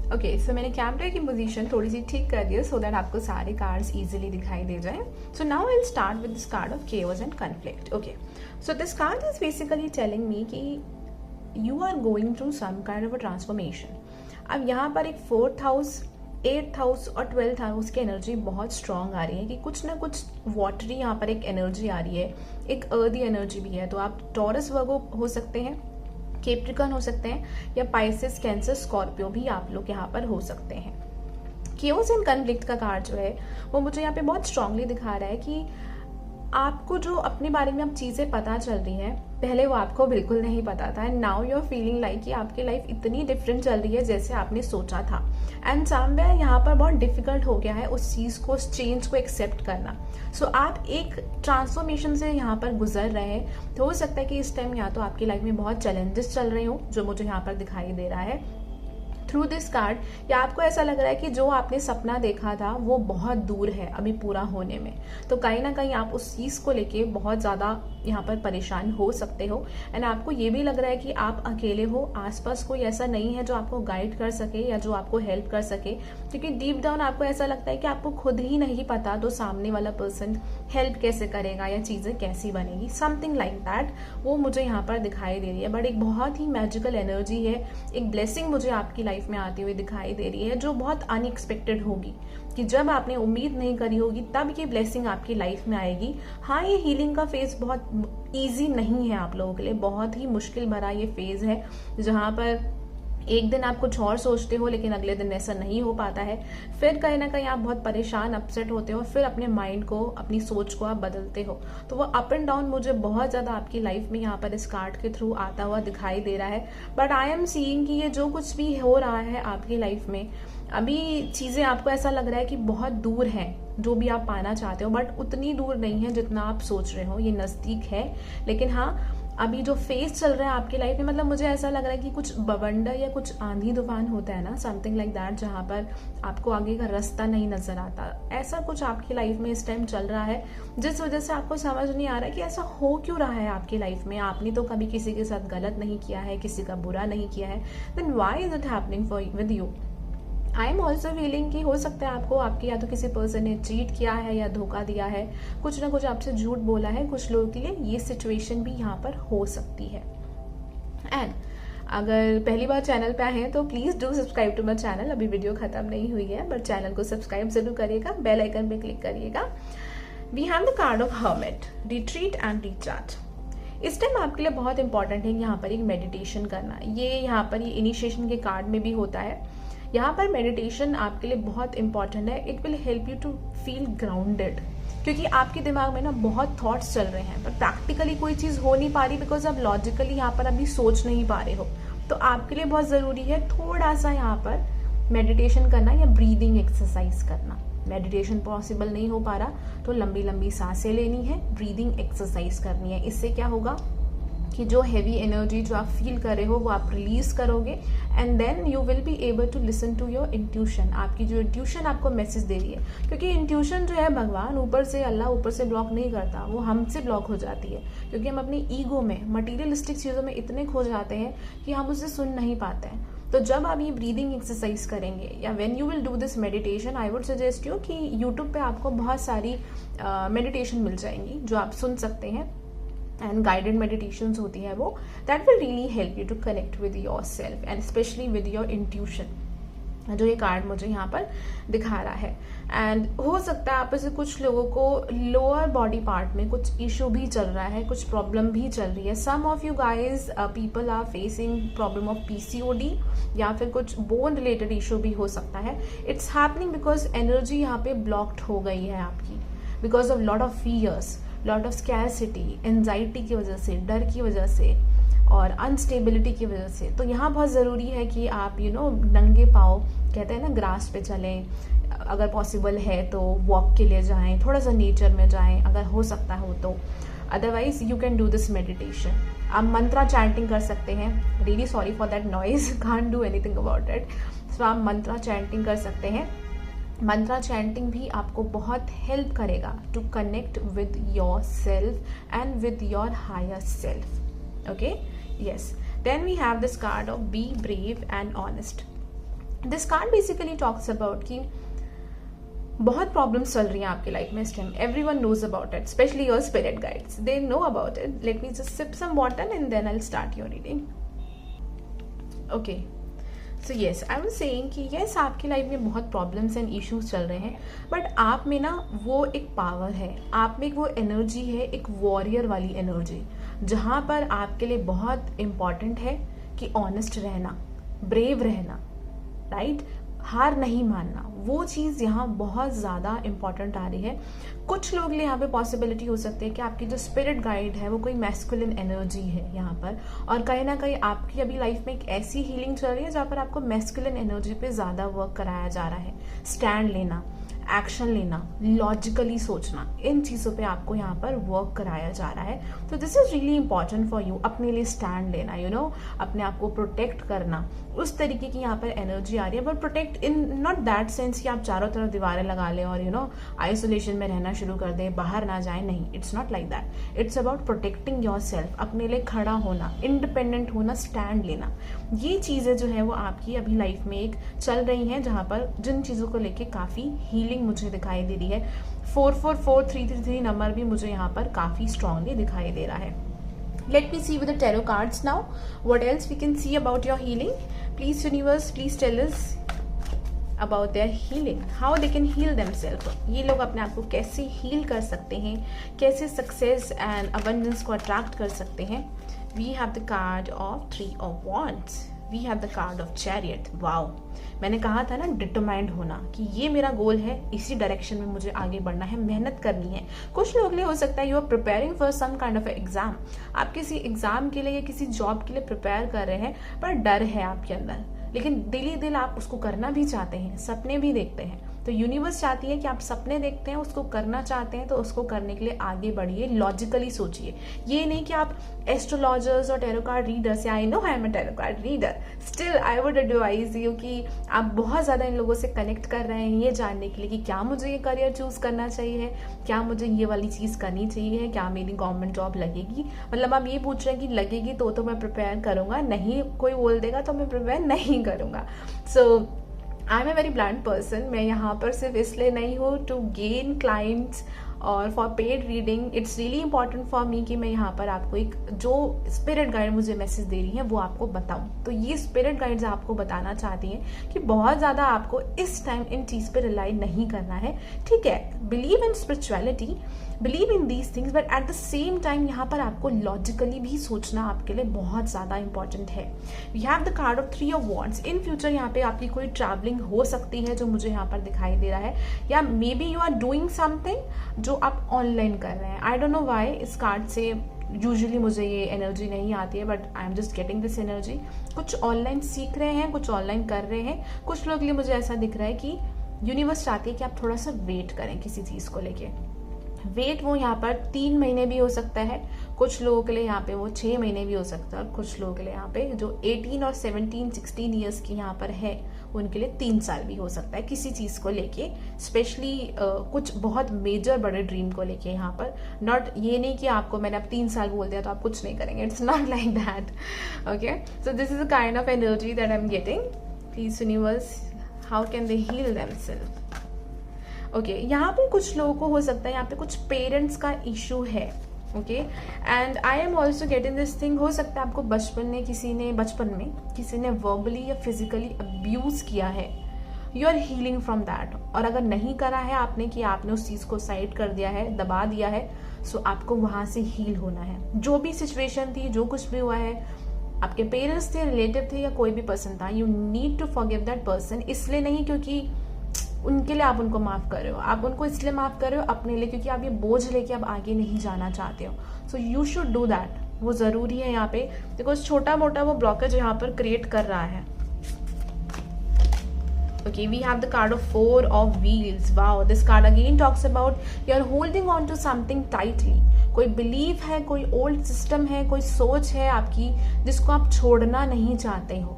ओके, सो मैंने कैमरे की पोजीशन थोड़ी सी ठीक कर दी है सो दैट आपको सारे कार्ड्स इजीली दिखाई दे जाए। So now I will start with this card of chaos and conflict. Okay, so this card is basically telling me कि you are going through some kind of a transformation. अब यहाँ पर एक 4th हाउस, 8th हाउस और 12th हाउस की एनर्जी बहुत स्ट्रांग आ रही है कि कुछ ना कुछ वाटरी यहाँ पर एक एनर्जी आ रही है, एक अर्दी एनर्जी भी है। तो आप टॉरस वर्गो हो सकते हैं, कैप्रिकॉर्न हो सकते हैं, या पाइसेस, कैंसर, स्कॉर्पियो भी आप लोग यहाँ पर हो सकते हैं। केओस एंड कॉन्फ्लिक्ट का कार्ड जो है वो मुझे यहाँ पे बहुत स्ट्रांगली दिखा रहा है कि आपको जो अपने बारे में अब चीज़ें पता चल रही हैं, पहले वो आपको बिल्कुल नहीं पता था, and now you are feeling like कि आपकी लाइफ इतनी डिफरेंट चल रही है जैसे आपने सोचा था। एंड समवेयर यहाँ पर बहुत डिफिकल्ट हो गया है उस चीज़ को, उस चेंज को एक्सेप्ट करना। सो आप एक ट्रांसफॉर्मेशन से यहाँ पर गुजर रहे हैं। तो हो सकता है कि इस टाइम या तो आपकी लाइफ में बहुत चैलेंजेस चल रहे हो, जो मुझे यहाँ पर दिखाई दे रहा है थ्रू दिस कार्ड, या आपको ऐसा लग रहा है कि जो आपने सपना देखा था वो बहुत दूर है अभी पूरा होने में। तो कहीं ना कहीं आप उस चीज़ को लेके बहुत ज़्यादा यहाँ पर परेशान हो सकते हो। एंड आपको ये भी लग रहा है कि आप अकेले हो, आसपास कोई ऐसा नहीं है जो आपको गाइड कर सके या जो आपको हेल्प कर सके, क्योंकि डीप डाउन आपको ऐसा लगता है कि आपको खुद ही नहीं पता तो सामने वाला पर्सन हेल्प कैसे करेगा या चीज़ें कैसी बनेगी, समथिंग लाइक दैट वो मुझे यहाँ पर दिखाई दे रही है। बट एक बहुत ही मैजिकल एनर्जी है, एक ब्लेसिंग मुझे आपकी लाइफ में आती हुई दिखाई दे रही है जो बहुत अनएक्सपेक्टेड होगी, कि जब आपने उम्मीद नहीं करी होगी तब ये ब्लेसिंग आपकी लाइफ में आएगी। हाँ, ये हीलिंग का फेज बहुत इजी नहीं है आप लोगों के लिए, बहुत ही मुश्किल भरा ये फेज है जहाँ पर एक दिन आप कुछ और सोचते हो लेकिन अगले दिन ऐसा नहीं हो पाता है। फिर कहीं ना कहीं आप बहुत परेशान, अपसेट होते हो, फिर अपने माइंड को, अपनी सोच को आप बदलते हो। तो वो अप एंड डाउन मुझे बहुत ज़्यादा आपकी लाइफ में यहाँ पर इस कार्ड के थ्रू आता हुआ दिखाई दे रहा है। बट आई एम सीइंग कि ये जो कुछ भी हो रहा है आपकी लाइफ में, अभी चीज़ें आपको ऐसा लग रहा है कि बहुत दूर हैं जो भी आप पाना चाहते हो, बट उतनी दूर नहीं है जितना आप सोच रहे हो, ये नज़दीक है। लेकिन हाँ, अभी जो फेज चल रहा है आपकी लाइफ में, मतलब मुझे ऐसा लग रहा है कि कुछ बवंडर या कुछ आंधी तूफान होता है ना, समथिंग लाइक दैट, जहाँ पर आपको आगे का रास्ता नहीं नजर आता, ऐसा कुछ आपकी लाइफ में इस टाइम चल रहा है, जिस वजह से आपको समझ नहीं आ रहा है कि ऐसा हो क्यों रहा है आपकी लाइफ में। आपने तो कभी किसी के साथ गलत नहीं किया है, किसी का बुरा नहीं किया है, then why is it happening for with you. I am also feeling कि हो सकता है आपको आपके या तो किसी पर्सन ने चीट किया है या धोखा दिया है, कुछ ना कुछ आपसे झूठ बोला है। कुछ लोगों के लिए ये सिचुएशन भी यहाँ पर हो सकती है। एंड अगर पहली बार चैनल पे आए हैं तो please do subscribe to my channel. अभी वीडियो खत्म नहीं हुई है, बट चैनल को सब्सक्राइब जरूर करिएगा, बेल आइकन पे क्लिक करिएगा। We have the card of hermit, retreat and recharge. इस टाइम आपके लिए बहुत इंपॉर्टेंट है यहाँ पर एक मेडिटेशन करना। ये यहाँ पर ये इनिशिएशन के कार्ड में भी होता है। यहाँ पर मेडिटेशन आपके लिए बहुत इंपॉर्टेंट है। It will help you to feel grounded, क्योंकि आपके दिमाग में ना बहुत थॉट्स चल रहे हैं पर प्रैक्टिकली कोई चीज़ हो नहीं पा रही, बिकॉज आप लॉजिकली यहाँ पर अभी सोच नहीं पा रहे हो। तो आपके लिए बहुत ज़रूरी है थोड़ा सा यहाँ पर मेडिटेशन करना या ब्रीदिंग एक्सरसाइज करना। मेडिटेशन पॉसिबल नहीं हो पा रहा तो लंबी लंबी सांसें लेनी है, ब्रीदिंग एक्सरसाइज करनी है। इससे क्या होगा कि जो हैवी एनर्जी जो आप फील कर रहे हो वो आप रिलीज करोगे, and then you will be able to listen to your intuition. आपकी जो इंट्यूशन आपको मैसेज दे रही है, क्योंकि इंट्यूशन जो है भगवान ऊपर से, अल्लाह ऊपर से ब्लॉक नहीं करता, वो हमसे ब्लॉक हो जाती है, क्योंकि हम अपनी ईगो में, मटीरियलिस्टिक चीज़ों में इतने खो जाते हैं कि हम उसे सुन नहीं पाते हैं। तो जब आप ये ब्रीदिंग एक्सरसाइज करेंगे या when you will do this meditation, I would suggest you कि यूट्यूब पे आपको बहुत सारी मेडिटेशन मिल जाएंगी जो आप सुन सकते हैं, एंड गाइडेड मेडिटेशंस होती है वो, that will really help you to connect with your self and specially with your intuition, जो ये कार्ड मुझे यहाँ पर दिखा रहा है। एंड हो सकता है आप में से कुछ लोगों को लोअर बॉडी पार्ट में कुछ इशू भी चल रहा है, कुछ प्रॉब्लम भी चल रही है। Some of you guys people are facing problem of PCOD या फिर कुछ बोन रिलेटेड इशू भी हो सकता है। इट्स हैपनिंग बिकॉज एनर्जी यहाँ पे ब्लॉक्ड हो गई है आपकी, because of lot of fears, lot of scarcity, anxiety की वजह से, डर की वजह से और अनस्टेबिलिटी की वजह से। तो यहाँ बहुत ज़रूरी है कि आप नंगे पाँव, कहते हैं ना, ग्रास पे चलें, अगर पॉसिबल है तो वॉक के लिए जाएं, थोड़ा सा नेचर में जाएं अगर हो सकता हो तो। Otherwise you can do this meditation. आप मंत्रा चैंटिंग कर सकते हैं। Really sorry for that noise, can't do anything about it. So आप मंत्रा चैंटिंग कर सकते हैं मंत्रा चैंटिंग भी आपको बहुत हेल्प करेगा to connect with your self and with your higher self. Okay, yes. Then we have this card of be brave and honest. This card basically talks about कि बहुत प्रॉब्लम्स चल रही हैं आपकी लाइफ में इस time. Everyone knows about it, specially your spirit guides, they know about it. Let me just sip some water and then I will start your reading. Okay, so yes, I was saying कि येस, आपकी लाइफ में बहुत प्रॉब्लम्स एंड इश्यूज चल रहे हैं, बट आप में ना वो एक पावर है, आप में एक वो एनर्जी है, एक वॉरियर वाली एनर्जी, जहाँ पर आपके लिए बहुत इम्पॉर्टेंट है कि ऑनेस्ट रहना, ब्रेव रहना, राइट, हार नहीं मानना. वो चीज़ यहाँ बहुत ज़्यादा इंपॉर्टेंट आ रही है. कुछ लोग लिए यहाँ पे पॉसिबिलिटी हो सकती है कि आपकी जो स्पिरिट गाइड है वो कोई मैस्कुलिन एनर्जी है यहाँ पर, और कहीं ना कहीं आपकी अभी लाइफ में एक ऐसी हीलिंग चल रही है जहाँ पर आपको मैस्कुलिन एनर्जी पे ज़्यादा वर्क कराया जा रहा है. स्टैंड लेना, एक्शन लेना, लॉजिकली सोचना, इन चीज़ों पे आपको यहाँ पर वर्क कराया जा रहा है. तो this is really important for you. अपने लिए स्टैंड लेना, यू नो, अपने आप को प्रोटेक्ट करना, उस तरीके की यहाँ पर एनर्जी आ रही है. But protect in not that sense कि आप चारों तरफ दीवारें लगा लें और यू नो आइसोलेशन में रहना शुरू कर दें, बाहर ना जाए. नहीं, it's not like that. It's about protecting your self, अपने लिए खड़ा होना, इंडिपेंडेंट होना, स्टैंड लेना. ये चीज़ें जो है वो आपकी अभी लाइफ में एक चल रही हैं, जहाँ पर जिन चीज़ों को लेके काफ़ी हीलिंग मुझे दिखाई दे रही है. 444333 नंबर भी मुझे यहाँ पर काफ़ी स्ट्रांगली दिखाई दे रहा है. Let me see with the tarot cards now. What else we can see about your healing? Please, universe, please tell us about their healing. How they can heal themselves. ये लोग अपने आप को कैसे हील कर सकते हैं, कैसे सक्सेस एंड अबंडेंस को अट्रैक्ट कर सकते हैं. We have the card of 3 of Wands. We have the card of Chariot. Wow, मैंने कहा था ना डिटरमाइंड होना कि ये मेरा गोल है, इसी डायरेक्शन में मुझे आगे बढ़ना है, मेहनत करनी है. कुछ लोग लिए हो सकता है you are preparing for some kind of exam. आप किसी एग्जाम के लिए या किसी जॉब के लिए प्रिपेयर कर रहे हैं, पर डर है आपके अंदर, लेकिन दिल ही दिल आप उसको करना भी चाहते हैं, सपने भी देखते हैं. तो यूनिवर्स चाहती है कि आप सपने देखते हैं, उसको करना चाहते हैं, तो उसको करने के लिए आगे बढ़िए, लॉजिकली सोचिए. ये नहीं कि आप एस्ट्रोलॉजर्स और टैरो कार्ड रीडर से, I know I am a tarot card reader, still I would advise you कि आप बहुत ज़्यादा इन लोगों से कनेक्ट कर रहे हैं ये जानने के लिए कि क्या मुझे ये करियर चूज़ करना चाहिए, क्या मुझे ये वाली चीज़ करनी चाहिए, क्या मेरी गवर्नमेंट जॉब लगेगी. मतलब आप ये पूछ रहे हैं कि लगेगी तो मैं प्रिपेयर करूँगा, नहीं कोई बोल देगा तो मैं प्रिपेयर नहीं करूँगा. So I am a very blind person. मैं यहाँ पर सिर्फ इसलिए नहीं हूँ टू गेन क्लाइंट्स और for paid reading. It's really important for me कि मैं यहाँ पर आपको एक जो स्पिरिट गाइड मुझे मैसेज दे रही है वो आपको बताऊँ. तो ये स्पिरिट गाइड्स आपको बताना चाहती हैं कि बहुत ज़्यादा आपको इस टाइम इन चीज़ पर रिलाई नहीं करना है. ठीक है, believe in spirituality, believe in these things, but at the same time यहाँ पर आपको लॉजिकली भी सोचना आपके लिए बहुत ज़्यादा इंपॉर्टेंट है. We have the card of 3 of Wands. In future यहाँ पे आपकी कोई ट्रैवलिंग हो सकती है जो मुझे यहाँ पर दिखाई दे रहा है, या maybe you are doing something जो आप ऑनलाइन कर रहे हैं. आई डोंट नो वाई इस कार्ड से यूजुअली मुझे ये एनर्जी नहीं आती है, but I am just getting this energy. कुछ ऑनलाइन सीख रहे हैं, कुछ ऑनलाइन कर रहे हैं. कुछ लोग लिए मुझे ऐसा दिख रहा है कि यूनिवर्स चाहती है कि आप थोड़ा सा वेट करें किसी चीज़ को लेके. वेट वो यहाँ पर 3 महीने भी हो सकता है, कुछ लोगों के लिए यहाँ पे वो 6 महीने भी हो सकता है, और कुछ लोगों के लिए यहाँ पे जो 18 और 17 16 ईयर्स की यहाँ पर है उनके लिए 3 साल भी हो सकता है किसी चीज़ को लेके, स्पेशली कुछ बहुत मेजर बड़े ड्रीम को लेके. यहाँ पर नॉट ये नहीं कि आपको मैंने अब 3 साल बोल दिया तो आप कुछ नहीं करेंगे. It's not like that. Okay, so this is a kind of energy that I am getting. Please universe, how can they heal themselves. Okay, यहाँ पे कुछ लोगों को हो सकता है यहाँ पे कुछ पेरेंट्स का इशू है. Okay, and I am also getting this thing. हो सकता है आपको बचपन में किसी ने वर्बली या फिजिकली अब्यूज किया है. You are healing from that. और अगर नहीं करा है आपने कि आपने उस चीज़ को साइड कर दिया है, दबा दिया है, सो आपको वहाँ से हील होना है. जो भी सिचुएशन थी, जो कुछ भी हुआ है, आपके पेरेंट्स थे, रिलेटिव थे, या कोई भी पर्सन था, you need to forgive that person. इसलिए नहीं क्योंकि उनके लिए आप उनको माफ़ कर रहे हो, आप उनको इसलिए माफ़ कर रहे हो अपने लिए, क्योंकि आप ये बोझ लेके अब आगे नहीं जाना चाहते हो. So you should do that. वो ज़रूरी है यहाँ पे, बिकॉज छोटा मोटा वो ब्लॉकेज यहाँ पर क्रिएट कर रहा है. Okay, we have the card of 4 of Wheels. Wow, this card again talks about you are holding on to something tightly. कोई बिलीफ है, कोई ओल्ड सिस्टम है, कोई सोच है आपकी जिसको आप छोड़ना नहीं चाहते हो.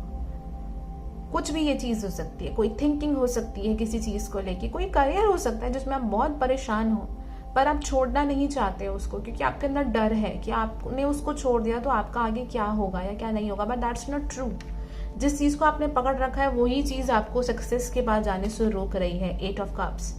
कुछ भी ये चीज़ हो सकती है, कोई थिंकिंग हो सकती है किसी चीज़ को लेके, कोई करियर हो सकता है जिसमें आप बहुत परेशान हो पर आप छोड़ना नहीं चाहते हो उसको, क्योंकि आपके अंदर डर है कि आपने उसको छोड़ दिया तो आपका आगे क्या होगा या क्या नहीं होगा। But that's not true. जिस चीज़ को आपने पकड़ रखा है वही चीज़ आपको सक्सेस के पास जाने से रोक रही है। 8 ऑफ कप्स।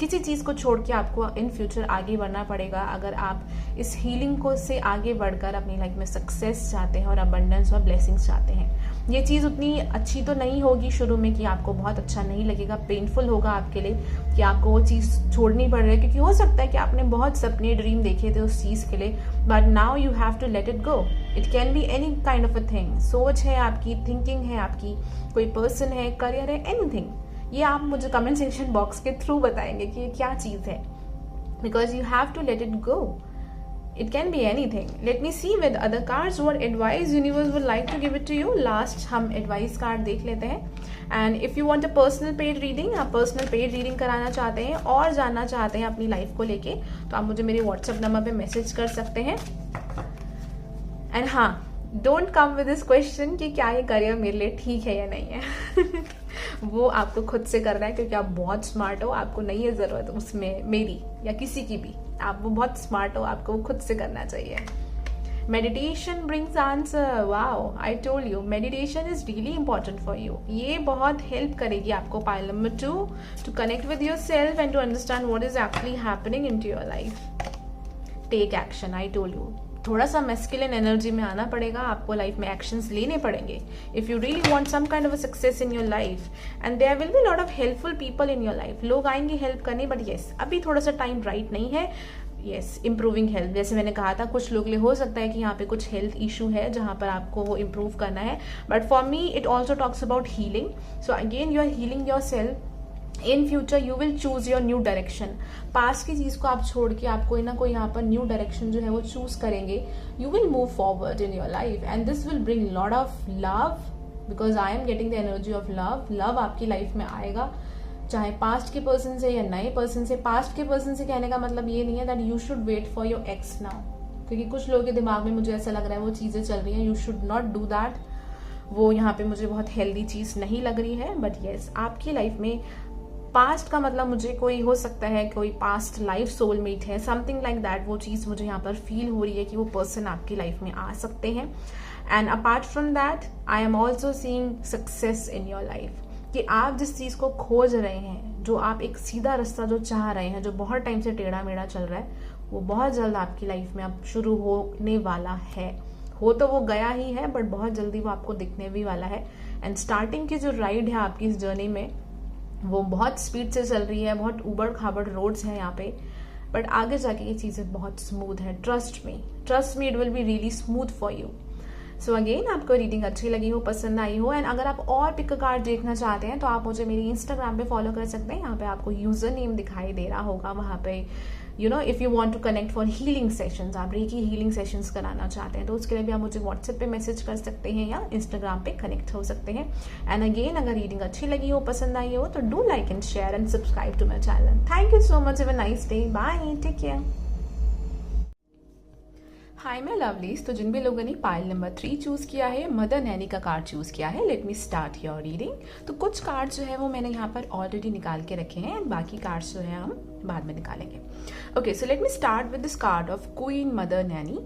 किसी चीज़ को छोड़ के आपको इन फ्यूचर आगे बढ़ना पड़ेगा अगर आप इस हीलिंग को से आगे बढ़कर अपनी लाइफ में सक्सेस चाहते हैं और अबंडेंस और ब्लेसिंग्स चाहते हैं। ये चीज़ उतनी अच्छी तो नहीं होगी शुरू में कि आपको बहुत अच्छा नहीं लगेगा, पेनफुल होगा आपके लिए कि आपको वो चीज़ छोड़नी पड़ रही है, क्योंकि हो सकता है कि आपने बहुत सपने ड्रीम देखे थे उस चीज़ के लिए, but now you have to let it go. It can be any kind of a thing. सोच है आपकी, थिंकिंग है आपकी, कोई पर्सन है, करियर है, एनीथिंग। ये आप मुझे कमेंट सेक्शन बॉक्स के थ्रू बताएंगे कि ये क्या चीज़ है, because you have to let it go. It can be anything. Let me see with other cards what advice universe would like to give it to you. Last हम advice card देख लेते हैं. And if you want a personal paid reading, आप personal paid reading कराना चाहते हैं और जानना चाहते हैं अपनी लाइफ को लेके, तो आप मुझे मेरे व्हाट्सएप नंबर पे मैसेज कर सकते हैं. एंड हाँ, don't come with this question कि क्या ये करियर मेरे लिए ठीक है या नहीं है. वो आपको खुद से करना है, क्योंकि आप बहुत स्मार्ट हो, आपको नहीं है ज़रूरत उसमें मेरी या किसी की भी. आप वो बहुत स्मार्ट हो, आपको वो खुद से करना चाहिए. Meditation brings answer. Wow, I told you meditation is really important for you. ये बहुत हेल्प करेगी आपको. Pile number 2, to connect with your self and to understand what is actually happening in to your life. Take action. I told you, थोड़ा सा मैस्कुलिन एनर्जी में आना पड़ेगा आपको, लाइफ में एक्शंस लेने पड़ेंगे if you really want some kind of a success in your life. And there will be lot of helpful people in your life. लोग आएंगे हेल्प करने, बट येस अभी थोड़ा सा टाइम राइट नहीं है. येस, इम्प्रूविंग हेल्थ, जैसे मैंने कहा था, कुछ लोग लिए हो सकता है कि यहाँ पे कुछ हेल्थ इशू है जहाँ पर आपको वो इम्प्रूव करना है. But for me it also talks about healing. So again you are healing yourself. In future you will choose your new direction. पास की चीज को आप छोड़ के आप कोई ना कोई यहाँ पर न्यू डायरेक्शन जो है वो चूज करेंगे. You will move forward in your life and this will bring lot of love, because I am getting the energy of love. Love आपकी लाइफ में आएगा, चाहे पास्ट के पर्सन से या नए पर्सन से. पास्ट के पर्सन से कहने का मतलब ये नहीं है that you should wait for your ex now, क्योंकि कुछ लोगों के दिमाग में मुझे ऐसा लग रहा है वो चीजें चल रही हैं. You should not do that. वो यहाँ पे मुझे बहुत हेल्दी चीज नहीं लग रही है. बट येस, आपकी लाइफ में पास्ट का मतलब मुझे कोई हो सकता है, कोई पास्ट लाइफ सोलमेट है, समथिंग लाइक दैट. वो चीज़ मुझे यहाँ पर फील हो रही है कि वो पर्सन आपकी लाइफ में आ सकते हैं. And apart from that I am also seeing success in your life, कि आप जिस चीज़ को खोज रहे हैं, जो आप एक सीधा रास्ता जो चाह रहे हैं, जो बहुत टाइम से टेढ़ा मेढ़ा चल रहा है, वो बहुत जल्द आपकी लाइफ में अब शुरू होने वाला है. हो तो वो गया ही है, बट बहुत जल्दी वो आपको दिखने भी वाला है. एंड स्टार्टिंग की जो राइड है आपकी इस जर्नी में, वो बहुत स्पीड से चल रही है, बहुत उबड़ खाबड़ रोड्स हैं यहाँ पे, बट आगे जाके ये चीज़ें बहुत स्मूथ है. Trust me, it will be really smooth for you. So again, आपको रीडिंग अच्छी लगी हो, पसंद आई हो, एंड अगर आप और पिक कार्ड देखना चाहते हैं तो आप मुझे मेरी इंस्टाग्राम पे फॉलो कर सकते हैं. यहाँ पे आपको यूजर नेम दिखाई दे रहा होगा. वहाँ पे you know, if you want to connect for healing sessions, आप रेकी हीलिंग सेशंस कराना चाहते हैं तो उसके लिए भी आप मुझे व्हाट्सएप पे मैसेज कर सकते हैं या इंस्टाग्राम पे कनेक्ट हो सकते हैं. एंड अगेन, अगर रीडिंग अच्छी लगी हो, पसंद आई हो, तो do like and share and subscribe to my channel. Thank you so much. Have a nice day. Bye. Take care. Hi मैं लवलीज. तो जिन भी लोगों ने पाइल नंबर 3 चूज किया है, मदर नैनी का कार्ड चूज किया है, let me start your reading. तो कुछ कार्ड जो है वो मैंने यहाँ पर ऑलरेडी निकाल के रखे हैं, एंड बाकी कार्ड्स जो है हम बाद में निकालेंगे. Okay, so let me start with this card of queen mother Naini.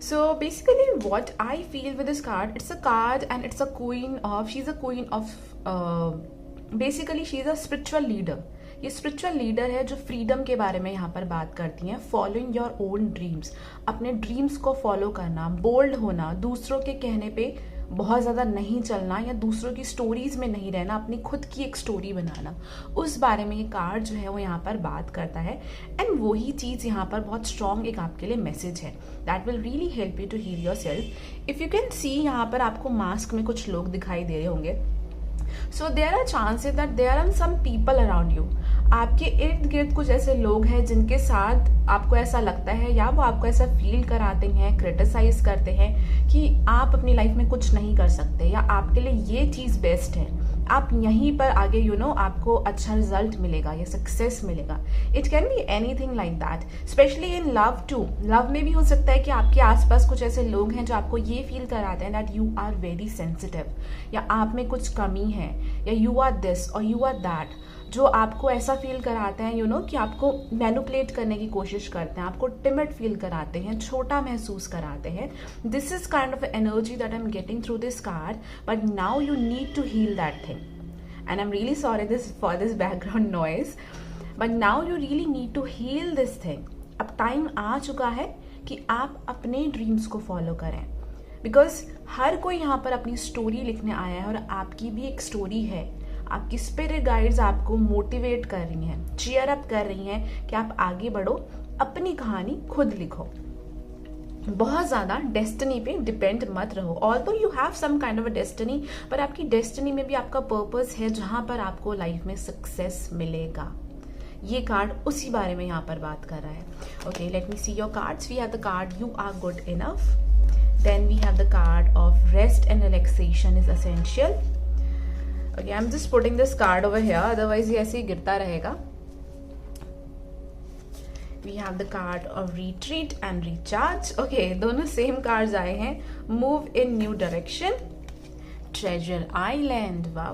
So basically what I feel with this card, it's a card and it's a queen of, she's a queen of, basically she's a spiritual leader. ये स्पिरिचुअल लीडर है जो फ्रीडम के बारे में यहाँ पर बात करती हैं. फॉलोइंग योर ओन ड्रीम्स, अपने ड्रीम्स को फॉलो करना, बोल्ड होना, दूसरों के कहने पे बहुत ज़्यादा नहीं चलना या दूसरों की स्टोरीज में नहीं रहना, अपनी खुद की एक स्टोरी बनाना, उस बारे में ये कार्ड जो है वो यहाँ पर बात करता है. एंड वही चीज़ यहाँ पर बहुत स्ट्रॉन्ग एक आपके लिए मैसेज है that will really help you to heal your self. If you can see, यहाँ पर आपको मास्क में कुछ लोग दिखाई दे रहे होंगे. So there are chances that there are some people around you. आपके इर्द गिर्द कुछ ऐसे लोग हैं जिनके साथ आपको ऐसा लगता है या वो आपको ऐसा फील कराते हैं, क्रिटिसाइज करते हैं कि आप अपनी लाइफ में कुछ नहीं कर सकते या आपके लिए ये चीज़ बेस्ट है, आप यहीं पर आगे आपको अच्छा रिजल्ट मिलेगा या सक्सेस मिलेगा. It can be anything like that, specially in love too. Love में भी हो सकता है कि आपके आसपास कुछ ऐसे लोग हैं जो आपको ये फील कराते हैं that you are very sensitive, या आप में कुछ कमी है, या यू आर दिस और यू आर दैट, जो आपको ऐसा फील कराते हैं कि आपको मैनिपुलेट करने की कोशिश करते हैं, आपको टिमिड फील कराते हैं, छोटा महसूस कराते हैं. This is kind of energy that I am getting through this card, but now you need to heal that thing. And I am really sorry for this background noise, but now you really need to heal this thing. अब टाइम आ चुका है कि आप अपने ड्रीम्स को फॉलो करें, बिकॉज हर कोई यहाँ पर अपनी स्टोरी लिखने आया है और आपकी भी एक स्टोरी है. आपकी स्पिरिट गाइड्स आपको मोटिवेट कर रही हैं, चीयर अप कर रही हैं कि आप आगे बढ़ो, अपनी कहानी खुद लिखो. बहुत ज़्यादा डेस्टिनी पे डिपेंड मत रहो. Although you have some kind of a destiny, पर आपकी डेस्टिनी में भी आपका पर्पस है जहां पर आपको लाइफ में सक्सेस मिलेगा. ये कार्ड उसी बारे में यहाँ पर बात कर रहा है. Okay, let me see your cards. We have the card you are good enough. Then we have the card of rest and relaxation is essential. Okay, I'm just putting this card over here, otherwise ये ऐसे ही गिरता रहेगा. We have the card of retreat and recharge. Okay, दोनों सेम कार्ड्स आए हैं. Move in new direction, treasure island. Wow.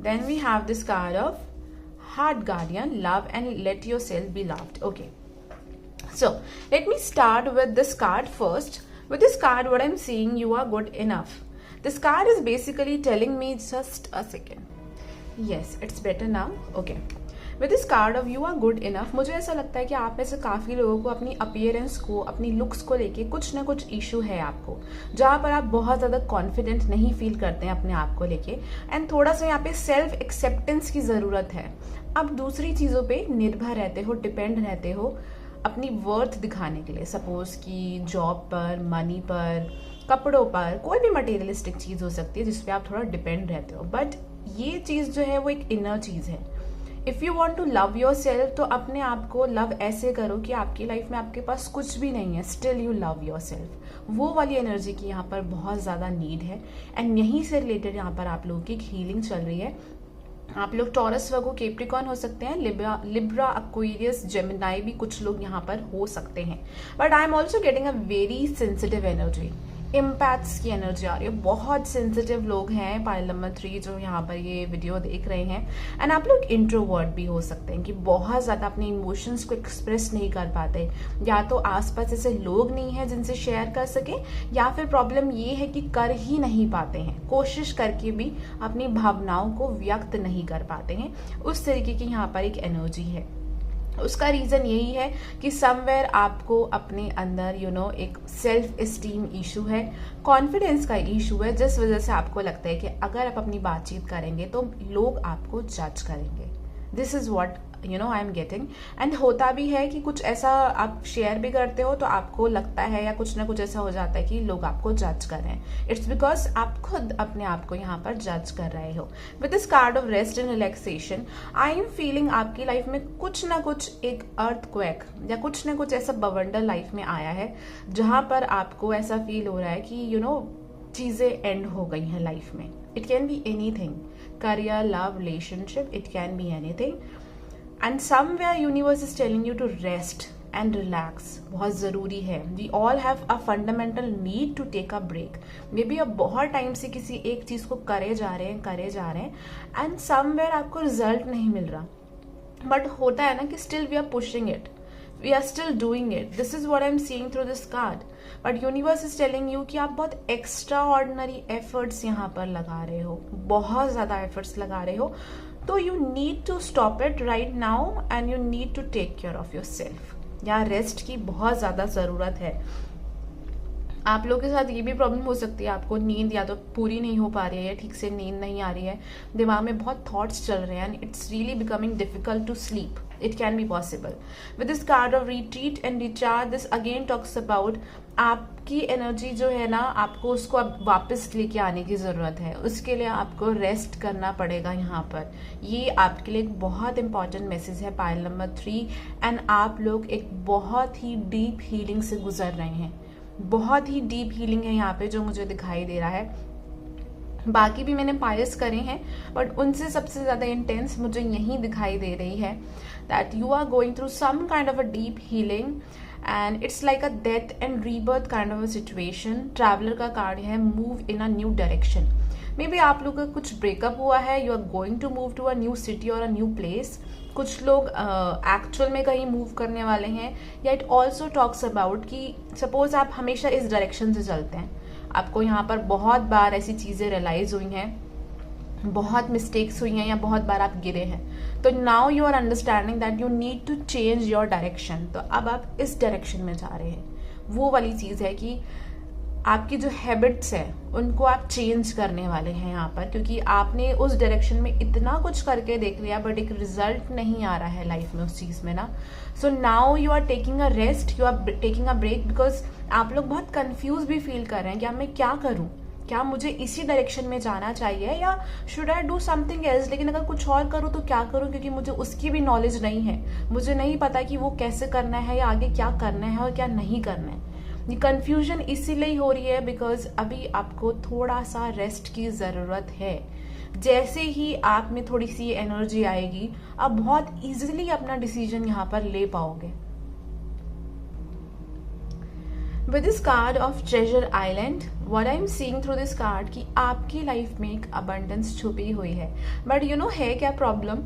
Then we have this card of heart guardian, love and let yourself be loved. Okay, so let me start with this card first. With this card, what I'm seeing, you are good enough. This card is basically telling me, just a second. Yes, it's better now. Okay. With this card of you are good enough, मुझे ऐसा लगता है कि आप में से काफ़ी लोगों को अपनी अपीयरेंस को, अपनी लुक्स को लेके कुछ ना कुछ इशू है आपको, जहाँ पर आप बहुत ज़्यादा कॉन्फिडेंट नहीं फील करते हैं अपने आप को लेके. एंड थोड़ा सा यहाँ पे सेल्फ एक्सेप्टेंस की ज़रूरत है. आप दूसरी चीज़ों पे निर्भर रहते हो, डिपेंड रहते हो अपनी वर्थ दिखाने के लिए. सपोज कि जॉब पर, मनी पर, कपड़ों पर, कोई भी मटेरियलिस्टिक चीज़ हो सकती है जिसपे आप थोड़ा डिपेंड रहते हो. बट ये चीज़ जो है वो एक इनर चीज़ है. If you want to love your self, तो अपने आप को लव ऐसे करो कि आपकी लाइफ में आपके पास कुछ भी नहीं है, still you love your self. वो वाली एनर्जी की यहाँ पर बहुत ज़्यादा नीड है. एंड यहीं से रिलेटेड यहाँ पर आप लोगों की हीलिंग चल रही है. आप लोग टॉरस, वर्गो, कैप्रिकॉर्न हो सकते हैं, लिब्रा, एक्वेरियस, जेमिनाई भी कुछ लोग यहाँ पर हो सकते हैं. But I am also getting a very sensitive energy. Empaths की एनर्जी आ रही है. बहुत सेंसिटिव लोग हैं पाइल नंबर 3 जो यहाँ पर ये वीडियो देख रहे हैं. एंड आप लोग इंट्रोवर्ट भी हो सकते हैं कि बहुत ज़्यादा अपने इमोशंस को एक्सप्रेस नहीं कर पाते. या तो आसपास ऐसे लोग नहीं हैं जिनसे शेयर कर सके, या फिर प्रॉब्लम ये है कि कर ही नहीं पाते हैं, कोशिश करके भी अपनी भावनाओं को व्यक्त नहीं कर पाते हैं. उस तरीके की यहाँ पर एक एनर्जी है. उसका रीज़न यही है कि समवेयर आपको अपने अंदर एक सेल्फ एस्टीम इशू है, कॉन्फिडेंस का इशू है, जिस वजह से आपको लगता है कि अगर आप अपनी बातचीत करेंगे तो लोग आपको जज करेंगे. This is what I am getting. And होता भी है कि कुछ ऐसा आप शेयर भी करते हो तो आपको लगता है या कुछ ना कुछ ऐसा हो जाता है कि लोग आपको जज कर रहे हैं. इट्स बिकॉज आप खुद अपने आप को यहाँ पर जज कर रहे हो. With this card of rest and relaxation, I am feeling आपकी लाइफ में कुछ ना कुछ एक अर्थक्वेक या कुछ ना कुछ ऐसा बवंडर लाइफ में आया है जहाँ पर आपको ऐसा फील हो रहा है कि चीज़ें एंड हो गई हैं लाइफ में. It can be anything, career, love, relationship, it can be anything. And somewhere universe is telling you to rest and relax. बहुत ज़रूरी है. We all have a fundamental need to take a break. Maybe आप बहुत टाइम से किसी एक चीज़ को करे जा रहे हैं and somewhere आपको रिजल्ट नहीं मिल रहा. बट होता है ना कि still we are pushing it. We are still doing it. This is what I'm seeing through this card. But universe is telling you कि आप बहुत extraordinary efforts यहाँ पर लगा रहे हो, बहुत ज़्यादा efforts लगा रहे हो. तो you need to stop it right now and you need to take care of yourself. यहाँ रेस्ट की बहुत ज़्यादा ज़रूरत है. आप लोगों के साथ ये भी प्रॉब्लम हो सकती है, आपको नींद या तो पूरी नहीं हो पा रही है, ठीक से नींद नहीं आ रही है, दिमाग में बहुत थॉट्स चल रहे हैं, and it's really becoming difficult to sleep. It can be possible. With this card of retreat and recharge, this again talks about आपकी एनर्जी जो है ना, आपको उसको अब वापस लेके आने की ज़रूरत है. उसके लिए आपको रेस्ट करना पड़ेगा यहाँ पर. ये आपके लिए एक बहुत इंपॉर्टेंट मैसेज है पाइल नंबर 3. एंड आप लोग एक बहुत ही डीप हीलिंग से गुजर रहे हैं. बहुत ही डीप हीलिंग है यहाँ पे जो मुझे दिखाई दे रहा है. बाकी भी मैंने पायस करे हैं, बट उनसे सबसे ज़्यादा इंटेंस मुझे यही दिखाई दे रही है that you are going through some kind of a deep healing and it's like a death and rebirth kind of a situation. Traveller का कार्ड है, move in a new direction. Maybe आप लोग का कुछ ब्रेकअप हुआ है, you are going to move to a new city और अ न्यू प्लेस। कुछ लोग एक्चुअल में कहीं मूव करने वाले हैं, या इट ऑल्सो टॉक्स अबाउट कि सपोज आप हमेशा इस डायरेक्शन से चलते हैं, आपको यहाँ पर बहुत बार ऐसी चीज़ें रियलाइज हुई हैं, बहुत मिस्टेक्स हुई हैं, या बहुत बार आप गिरे हैं, तो now you are understanding that you need to change your direction. तो अब आप इस डायरेक्शन में जा रहे हैं। वो वाली चीज़ है कि आपकी जो हैबिट्स हैं उनको आप चेंज करने वाले हैं यहाँ पर, क्योंकि आपने उस डायरेक्शन में इतना कुछ करके देख लिया बट एक रिजल्ट नहीं आ रहा है लाइफ में उस चीज़ में ना। So now you are taking a rest, you are taking a break, because आप लोग बहुत कंफ्यूज भी फील कर रहे हैं कि अब मैं क्या करूँ, क्या मुझे इसी डायरेक्शन में जाना चाहिए या should I do something else. लेकिन अगर कुछ और करूँ तो क्या करूँ, क्योंकि मुझे उसकी भी नॉलेज नहीं है, मुझे नहीं पता कि वो कैसे करना है या आगे क्या करना है और क्या नहीं करना है। ये कंफ्यूजन इसीलिए हो रही है बिकॉज अभी आपको थोड़ा सा रेस्ट की ज़रूरत है। जैसे ही आप में थोड़ी सी एनर्जी आएगी, आप बहुत इजीली अपना डिसीजन यहाँ पर ले पाओगे। With this card of treasure island, what I am seeing through this card कि आपकी लाइफ में एक अबंडेंस छुपी हुई है, बट यू नो है क्या प्रॉब्लम।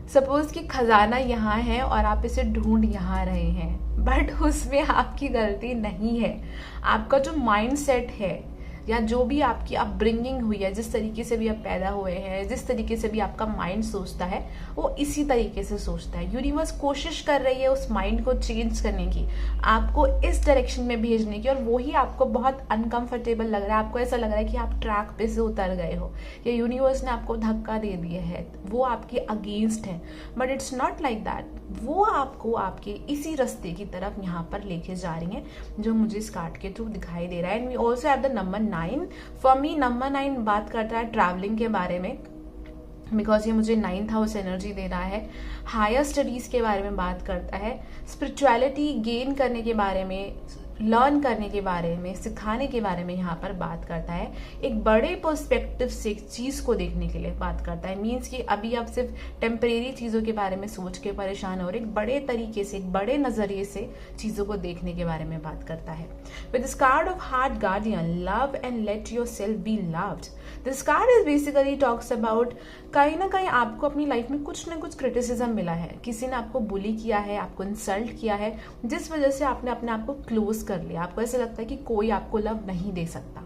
सपोज कि खजाना यहाँ है और आप इसे ढूंढ यहाँ रहे हैं, बट उसमें आपकी गलती नहीं है। आपका जो माइंड सेट है या जो भी आपकी अपब्रिंगिंग हुई है, जिस तरीके से भी आप पैदा हुए हैं, जिस तरीके से भी आपका माइंड सोचता है, वो इसी तरीके से सोचता है। यूनिवर्स कोशिश कर रही है उस माइंड को चेंज करने की, आपको इस डायरेक्शन में भेजने की, और वही आपको बहुत अनकंफर्टेबल लग रहा है। आपको ऐसा लग रहा है कि आप ट्रैक पे से उतर गए हो, या यूनिवर्स ने आपको धक्का दे दिया है, वो आपके अगेंस्ट है। But it's not like that, वो आपको आपके इसी रास्ते की तरफ यहाँ पर लेके जा रही हैं, जो मुझे इस कार्ड के थ्रू दिखाई दे रहा है। And we also have the number 9। For me number 9 बात करता है ट्रैवलिंग के बारे में, बिकॉज ये मुझे 9th हाउस एनर्जी दे रहा है। हायर स्टडीज के बारे में बात करता है, स्पिरिचुअलिटी गेन करने के बारे में, लर्न करने के बारे में, सिखाने के बारे में यहाँ पर बात करता है। एक बड़े पर्सपेक्टिव से चीज़ को देखने के लिए बात करता है। मीन्स कि अभी आप सिर्फ टेम्परेरी चीज़ों के बारे में सोच के परेशान हो रहे, एक बड़े तरीके से, एक बड़े नज़रिए से चीज़ों को देखने के बारे में बात करता है। With this card of heart guardian, love and let your self be loved. This card is basically talks about कहीं ना कहीं आपको अपनी लाइफ में कुछ ना कुछ क्रिटिसिज्म मिला है, किसी ने आपको बुली किया है, आपको इंसल्ट किया है, जिस वजह से आपने अपने आप को क्लोज कर लिया। आपको ऐसा लगता है कि कोई आपको लव नहीं दे सकता,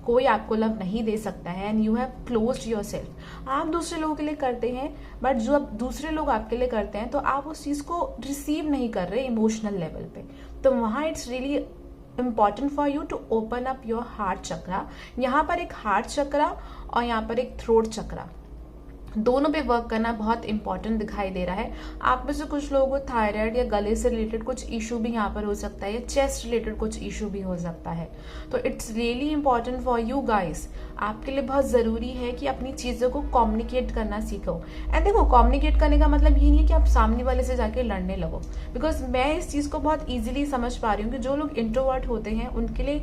कोई आपको लव नहीं दे सकता है, and you have closed your self. आप दूसरे लोगों के लिए करते हैं, बट जो अब दूसरे लोग आपके लिए करते हैं तो आप उस चीज़ को रिसीव नहीं कर रहे इमोशनल लेवल पे। तो वहाँ it's really important for you to open up your heart chakra. यहाँ पर एक हार्ट चक्रा और यहाँ पर एक थ्रोट चक्रा, दोनों पे वर्क करना बहुत इंपॉर्टेंट दिखाई दे रहा है। आप में से कुछ लोगों को थायराइड या गले से रिलेटेड कुछ इशू भी यहाँ पर हो सकता है, या चेस्ट रिलेटेड कुछ इशू भी हो सकता है। तो it's really important for you guys, आपके लिए बहुत ज़रूरी है कि अपनी चीज़ों को कम्युनिकेट करना सीखो। एंड देखो, कम्युनिकेट करने का मतलब ये नहीं है कि आप सामने वाले से जाके लड़ने लगो, बिकॉज मैं इस चीज़ को बहुत ईजिली समझ पा रही हूँ कि जो लोग इंट्रोवर्ट होते हैं उनके लिए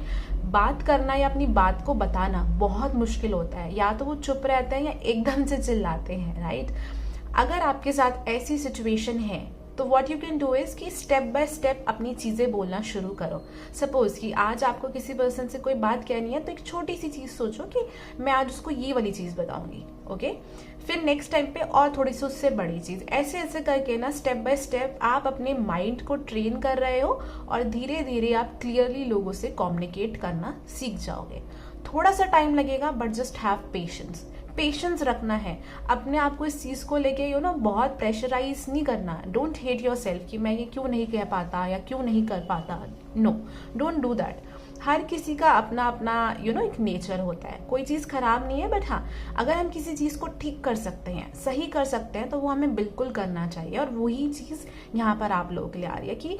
बात करना या अपनी बात को बताना बहुत मुश्किल होता है। या तो वो चुप रहते हैं या एकदम से चिल्लाते हैं, राइट। अगर आपके साथ ऐसी सिचुएशन है तो what you can do is कि स्टेप बाय स्टेप अपनी चीज़ें बोलना शुरू करो। सपोज कि आज आपको किसी पर्सन से कोई बात कहनी है, तो एक छोटी सी चीज़ सोचो कि मैं आज उसको ये वाली चीज़ बताऊंगी, ओके। फिर नेक्स्ट टाइम पे और थोड़ी सी उससे बड़ी चीज़, ऐसे ऐसे करके ना स्टेप बाय स्टेप आप अपने माइंड को ट्रेन कर रहे हो, और धीरे धीरे आप क्लियरली लोगों से कम्युनिकेट करना सीख जाओगे। थोड़ा सा टाइम लगेगा, but just have patience. Patience रखना है अपने आप को इस चीज़ को लेके, यू नो, बहुत प्रेशराइज नहीं करना। डोंट हेट योर सेल्फ कि मैं ये क्यों नहीं कह पाता या क्यों नहीं कर पाता। No, don't do that. हर किसी का अपना अपना यू नो एक नेचर होता है, कोई चीज़ खराब नहीं है, बट हाँ, अगर हम किसी चीज़ को ठीक कर सकते हैं, सही कर सकते हैं, तो वो हमें बिल्कुल करना चाहिए। और वही चीज़ यहाँ पर आप लोगों के लिए आ रही है कि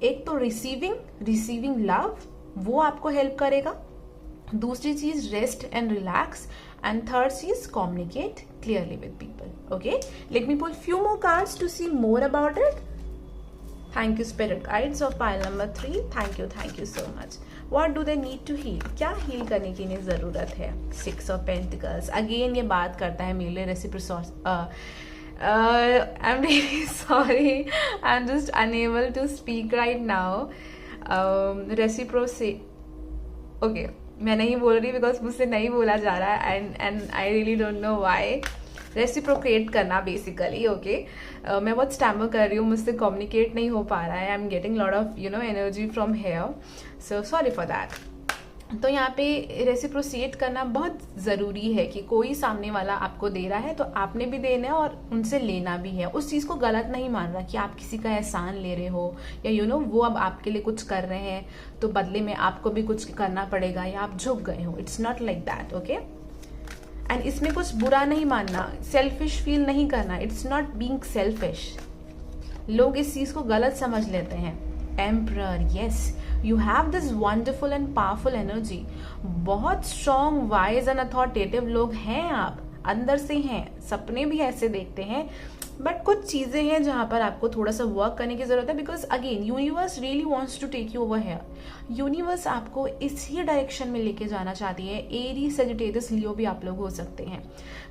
एक तो रिसीविंग लव, वो आपको हेल्प करेगा। दूसरी चीज rest and relax, and third चीज communicate clearly with people. Okay, let me pull few more cards to see more about it. Thank you spirit guides of pile number 3, thank you so much. What do they need to heal, क्या हील करने की इन्हें ज़रूरत है? 6 ऑफ पेंटिकल्स, अगेन ये बात करता है मेरे लिए reciprocity. I am really sorry, I am just unable to speak right now. Okay, मैं नहीं बोल रही बिकॉज मुझसे नहीं बोला जा रहा है and I really don't know why. Reciprocate करना बेसिकली, ओके। मैं बहुत स्टैमर कर रही हूँ, मुझसे कम्युनिकेट नहीं हो पा रहा है। I am getting lot of energy from here, so sorry for that. तो यहाँ पे रेसिप्रोसिएट करना बहुत ज़रूरी है कि कोई सामने वाला आपको दे रहा है तो आपने भी देना है और उनसे लेना भी है। उस चीज़ को गलत नहीं मान रहा कि आप किसी का एहसान ले रहे हो या वो अब आपके लिए कुछ कर रहे हैं तो बदले में आपको भी कुछ करना पड़ेगा या आप झुक गए हो। It's not like that, okay. And इसमें कुछ बुरा नहीं मानना, सेल्फिश फील नहीं करना। It's not being selfish. लोग इस चीज़ को गलत समझ लेते हैं। Emperor, yes, you have this wonderful and powerful energy. बहुत स्ट्रॉन्ग, वाइज एंड अथॉरिटेटिव लोग हैं आप, अंदर से हैं, सपने भी ऐसे देखते हैं। बट कुछ चीज़ें हैं जहाँ पर आपको थोड़ा सा वर्क करने की ज़रूरत है, because again universe really wants to take you over here. Universe आपको इसी डायरेक्शन में लेके जाना चाहती है। एरीज, सजिटेरियस, लियो भी आप लोग हो सकते हैं।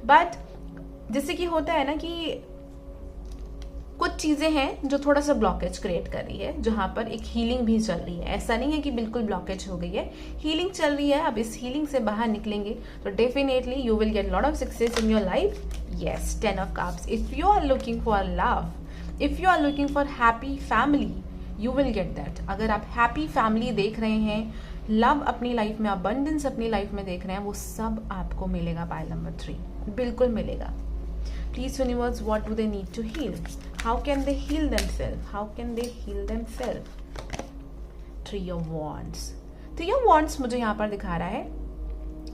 बट जैसे कि होता है ना कि कुछ चीज़ें हैं जो थोड़ा सा ब्लॉकेज क्रिएट कर रही है, जहाँ पर एक हीलिंग भी चल रही है। ऐसा नहीं है कि बिल्कुल ब्लॉकेज हो गई है, हीलिंग चल रही है। अब इस हीलिंग से बाहर निकलेंगे तो definitely you will get lot of success in your life. Yes, 10 of cups. If you are looking for love, if you are looking for happy family, you will get that. अगर आप हैप्पी फैमिली देख रहे हैं, लव अपनी लाइफ में, अबंडेंस अपनी लाइफ में देख रहे हैं, वो सब आपको मिलेगा। पाइल नंबर 3 बिल्कुल मिलेगा। Please universe, what do they need to heal? How can they heal themselves? How can they heal themselves? 3 of Wands. 3 of Wands मुझे यहाँ पर दिखा रहा है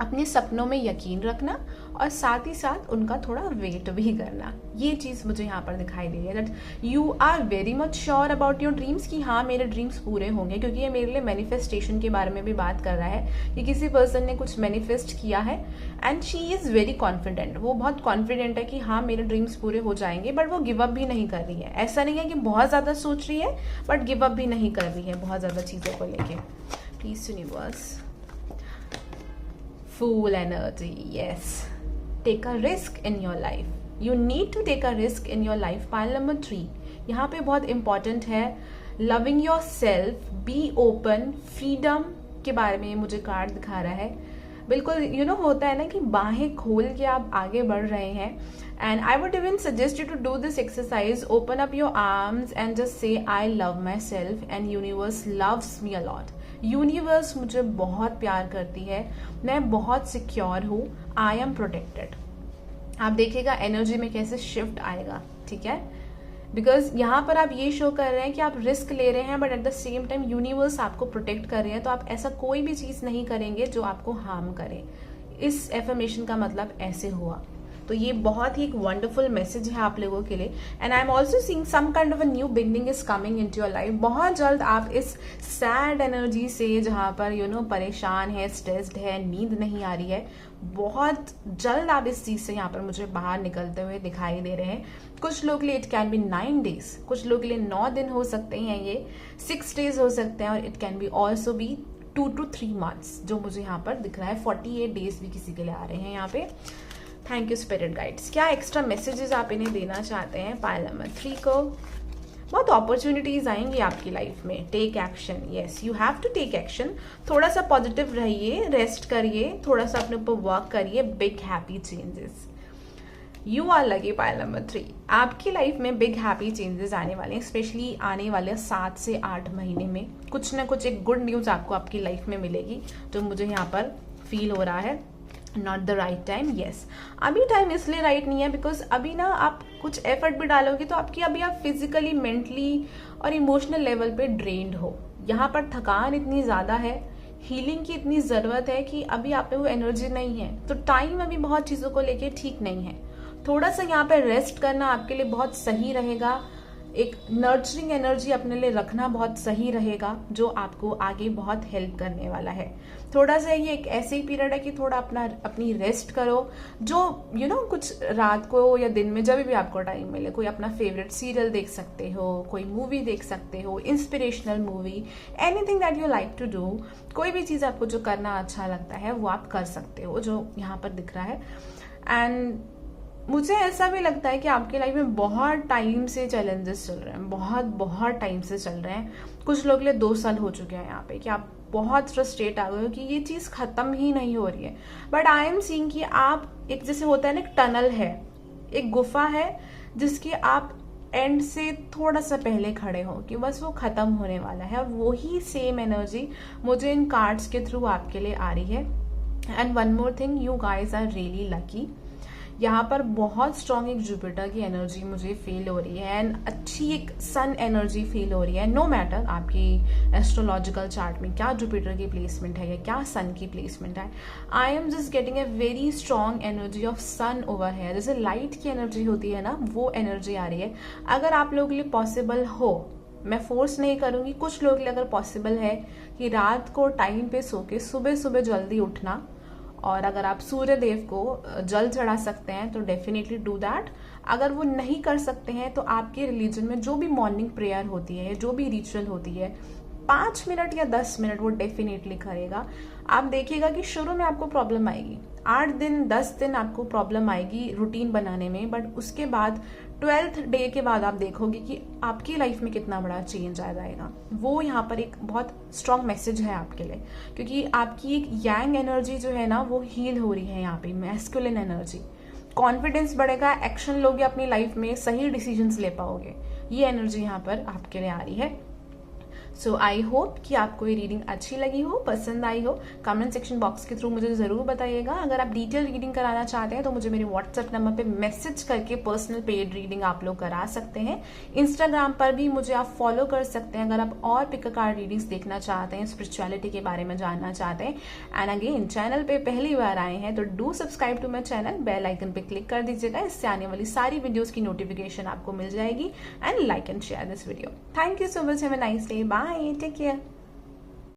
अपने सपनों में यकीन रखना और साथ ही साथ उनका थोड़ा वेट भी करना। ये चीज़ मुझे यहाँ पर दिखाई दे रही है that you are very much sure about your dreams कि हाँ मेरे ड्रीम्स पूरे होंगे, क्योंकि ये मेरे लिए मैनिफेस्टेशन के बारे में भी बात कर रहा है कि किसी पर्सन ने कुछ मैनिफेस्ट किया है and she is very confident. वो बहुत कॉन्फिडेंट है कि हाँ मेरे ड्रीम्स पूरे हो जाएंगे, बट वो गिव अप भी नहीं कर रही है। ऐसा नहीं है कि बहुत ज़्यादा सोच रही है बट गिव अप भी नहीं कर रही है बहुत ज़्यादा चीज़ों को लेके। Please universe, Fool energy, yes. Take a risk in your life. You need to take a risk in your life. Pile number 3. यहाँ पे बहुत important है loving yourself, be open, freedom के बारे में मुझे कार्ड दिखा रहा है। बिल्कुल होता है ना कि बाहें खोल के आप आगे बढ़ रहे हैं। And I would even suggest you to do this exercise. Open up your arms and just say I love myself and universe loves me a lot. Universe मुझे बहुत प्यार करती है, मैं बहुत सिक्योर हूँ, आई एम प्रोटेक्टेड। आप देखिएगा एनर्जी में कैसे शिफ्ट आएगा, ठीक है। बिकॉज यहाँ पर आप ये शो कर रहे हैं कि आप रिस्क ले रहे हैं but at the same time universe आपको प्रोटेक्ट कर रहे हैं, तो आप ऐसा कोई भी चीज़ नहीं करेंगे जो आपको हार्म करे। इस एफर्मेशन का मतलब ऐसे हुआ। तो ये बहुत ही एक वंडरफुल मैसेज है आप लोगों के लिए। And I am also seeing some kind of a new beginning is coming into your life. बहुत जल्द आप इस सैड एनर्जी से, जहाँ पर परेशान है, स्ट्रेस्ड है, नींद नहीं आ रही है, बहुत जल्द आप इस चीज़ से यहाँ पर मुझे बाहर निकलते हुए दिखाई दे रहे हैं। कुछ लोग के लिए इट कैन बी 9 days, कुछ लोग के लिए 9 दिन हो सकते हैं, ये 6 days हो सकते हैं, और it can B also be 2 to 3 months जो मुझे यहाँ पर दिख रहा है। 48 days भी किसी के लिए आ रहे हैं यहाँ पे। Thank you spirit guides. क्या एक्स्ट्रा मैसेजेस आप इन्हें देना चाहते हैं पाइल नंबर 3 को? बहुत अपॉर्चुनिटीज आएंगी आपकी लाइफ में। Take action, yes you have to take action. थोड़ा सा पॉजिटिव रहिए, रेस्ट करिए, थोड़ा सा अपने ऊपर वर्क करिए। Big happy changes you are lucky. Pile number 3, आपकी लाइफ में बिग हैप्पी चेंजेस आने वाले हैं, स्पेशली आने वाले 7 से 8 महीने में कुछ ना कुछ एक गुड न्यूज़ आपको आपकी लाइफ में मिलेगी, जो मुझे यहाँ पर फील हो रहा है। Not the right time, yes अभी टाइम इसलिए राइट नहीं है बिकॉज अभी ना आप कुछ एफर्ट भी डालोगे तो आपकी अभी आप फिजिकली, मेंटली और इमोशनल लेवल पे ड्रेन्ड हो। यहाँ पर थकान इतनी ज़्यादा है, हीलिंग की इतनी ज़रूरत है कि अभी आप में वो एनर्जी नहीं है, तो टाइम अभी बहुत चीज़ों को लेके ठीक नहीं है। थोड़ा सा यहाँ पे रेस्ट करना आपके लिए बहुत सही रहेगा। एक नर्चरिंग एनर्जी अपने लिए रखना बहुत सही रहेगा, जो आपको आगे बहुत हेल्प करने वाला है। थोड़ा सा ये एक ऐसे ही पीरियड है कि थोड़ा अपनी रेस्ट करो, जो कुछ रात को या दिन में जब भी आपको टाइम मिले, कोई अपना फेवरेट सीरियल देख सकते हो, कोई मूवी देख सकते हो, inspirational movie, anything that you like to do. कोई भी चीज़ आपको जो करना अच्छा लगता है वो आप कर सकते हो, जो यहाँ पर दिख रहा है। एंड मुझे ऐसा भी लगता है कि आपके लाइफ में बहुत टाइम से चैलेंजेस चल रहे हैं, बहुत टाइम से चल रहे हैं। कुछ लोग के लिए 2 साल हो चुके हैं यहाँ पे, कि आप बहुत फ्रस्ट्रेट आ गए हो कि ये चीज़ खत्म ही नहीं हो रही है। बट आई एम सीइंग कि आप एक, जैसे होता है ना, एक टनल है, एक गुफा है जिसकी आप एंड से थोड़ा सा पहले खड़े हो, कि बस वो खत्म होने वाला है। और वही सेम एनर्जी मुझे इन कार्ड्स के थ्रू आपके लिए आ रही है। And one more thing, you guys are really lucky. यहाँ पर बहुत स्ट्रॉन्ग एक जुपिटर की एनर्जी मुझे फील हो रही है, एंड अच्छी एक सन एनर्जी फील हो रही है। नो मैटर आपकी एस्ट्रोलॉजिकल चार्ट में क्या जुपिटर की प्लेसमेंट है या क्या सन की प्लेसमेंट है, I am just getting a very strong energy of sun over है। जैसे लाइट की एनर्जी होती है ना, वो एनर्जी आ रही है। अगर आप लोगों के लिए पॉसिबल हो, मैं फोर्स नहीं करूंगी, कुछ लोगों के लिए अगर पॉसिबल है कि रात को टाइम पे सो के सुबह सुबह जल्दी उठना, और अगर आप सूर्य देव को जल चढ़ा सकते हैं तो डेफिनेटली डू दैट। अगर वो नहीं कर सकते हैं तो आपके रिलीजन में जो भी मॉर्निंग प्रेयर होती है, जो भी रिचुअल होती है, 5 मिनट या 10 मिनट वो डेफिनेटली करेगा। आप देखिएगा कि शुरू में आपको प्रॉब्लम आएगी, 8 दिन 10 दिन आपको प्रॉब्लम आएगी रूटीन बनाने में, बट उसके बाद 12th डे के बाद आप देखोगे कि आपकी लाइफ में कितना बड़ा चेंज आ जाएगा। वो यहाँ पर एक बहुत स्ट्रॉन्ग मैसेज है आपके लिए, क्योंकि आपकी एक यांग एनर्जी जो है ना, वो हील हो रही है यहाँ पे, मैस्कुलिन एनर्जी। कॉन्फिडेंस बढ़ेगा, एक्शन लोगे अपनी लाइफ में, सही डिसीजंस ले पाओगे। ये एनर्जी यहाँ पर आपके लिए आ रही है। सो आई होप कि आपको ये रीडिंग अच्छी लगी हो, पसंद आई हो। कमेंट सेक्शन बॉक्स के थ्रू मुझे ज़रूर बताइएगा। अगर आप डिटेल रीडिंग कराना चाहते हैं तो मुझे मेरे व्हाट्सएप नंबर पे मैसेज करके पर्सनल पेड रीडिंग आप लोग करा सकते हैं। इंस्टाग्राम पर भी मुझे आप फॉलो कर सकते हैं अगर आप और पिक अ कार्ड रीडिंग्स देखना चाहते हैं, स्पिरिचुअलिटी के बारे में जानना चाहते हैं। एंड अगेन, चैनल पे पहली बार आए हैं तो do subscribe to my channel, bell icon पे क्लिक कर दीजिएगा। इससे आने वाली सारी वीडियोज़ की नोटिफिकेशन आपको मिल जाएगी। And like and share this video. Thank you so much, have a nice day, bye, take care.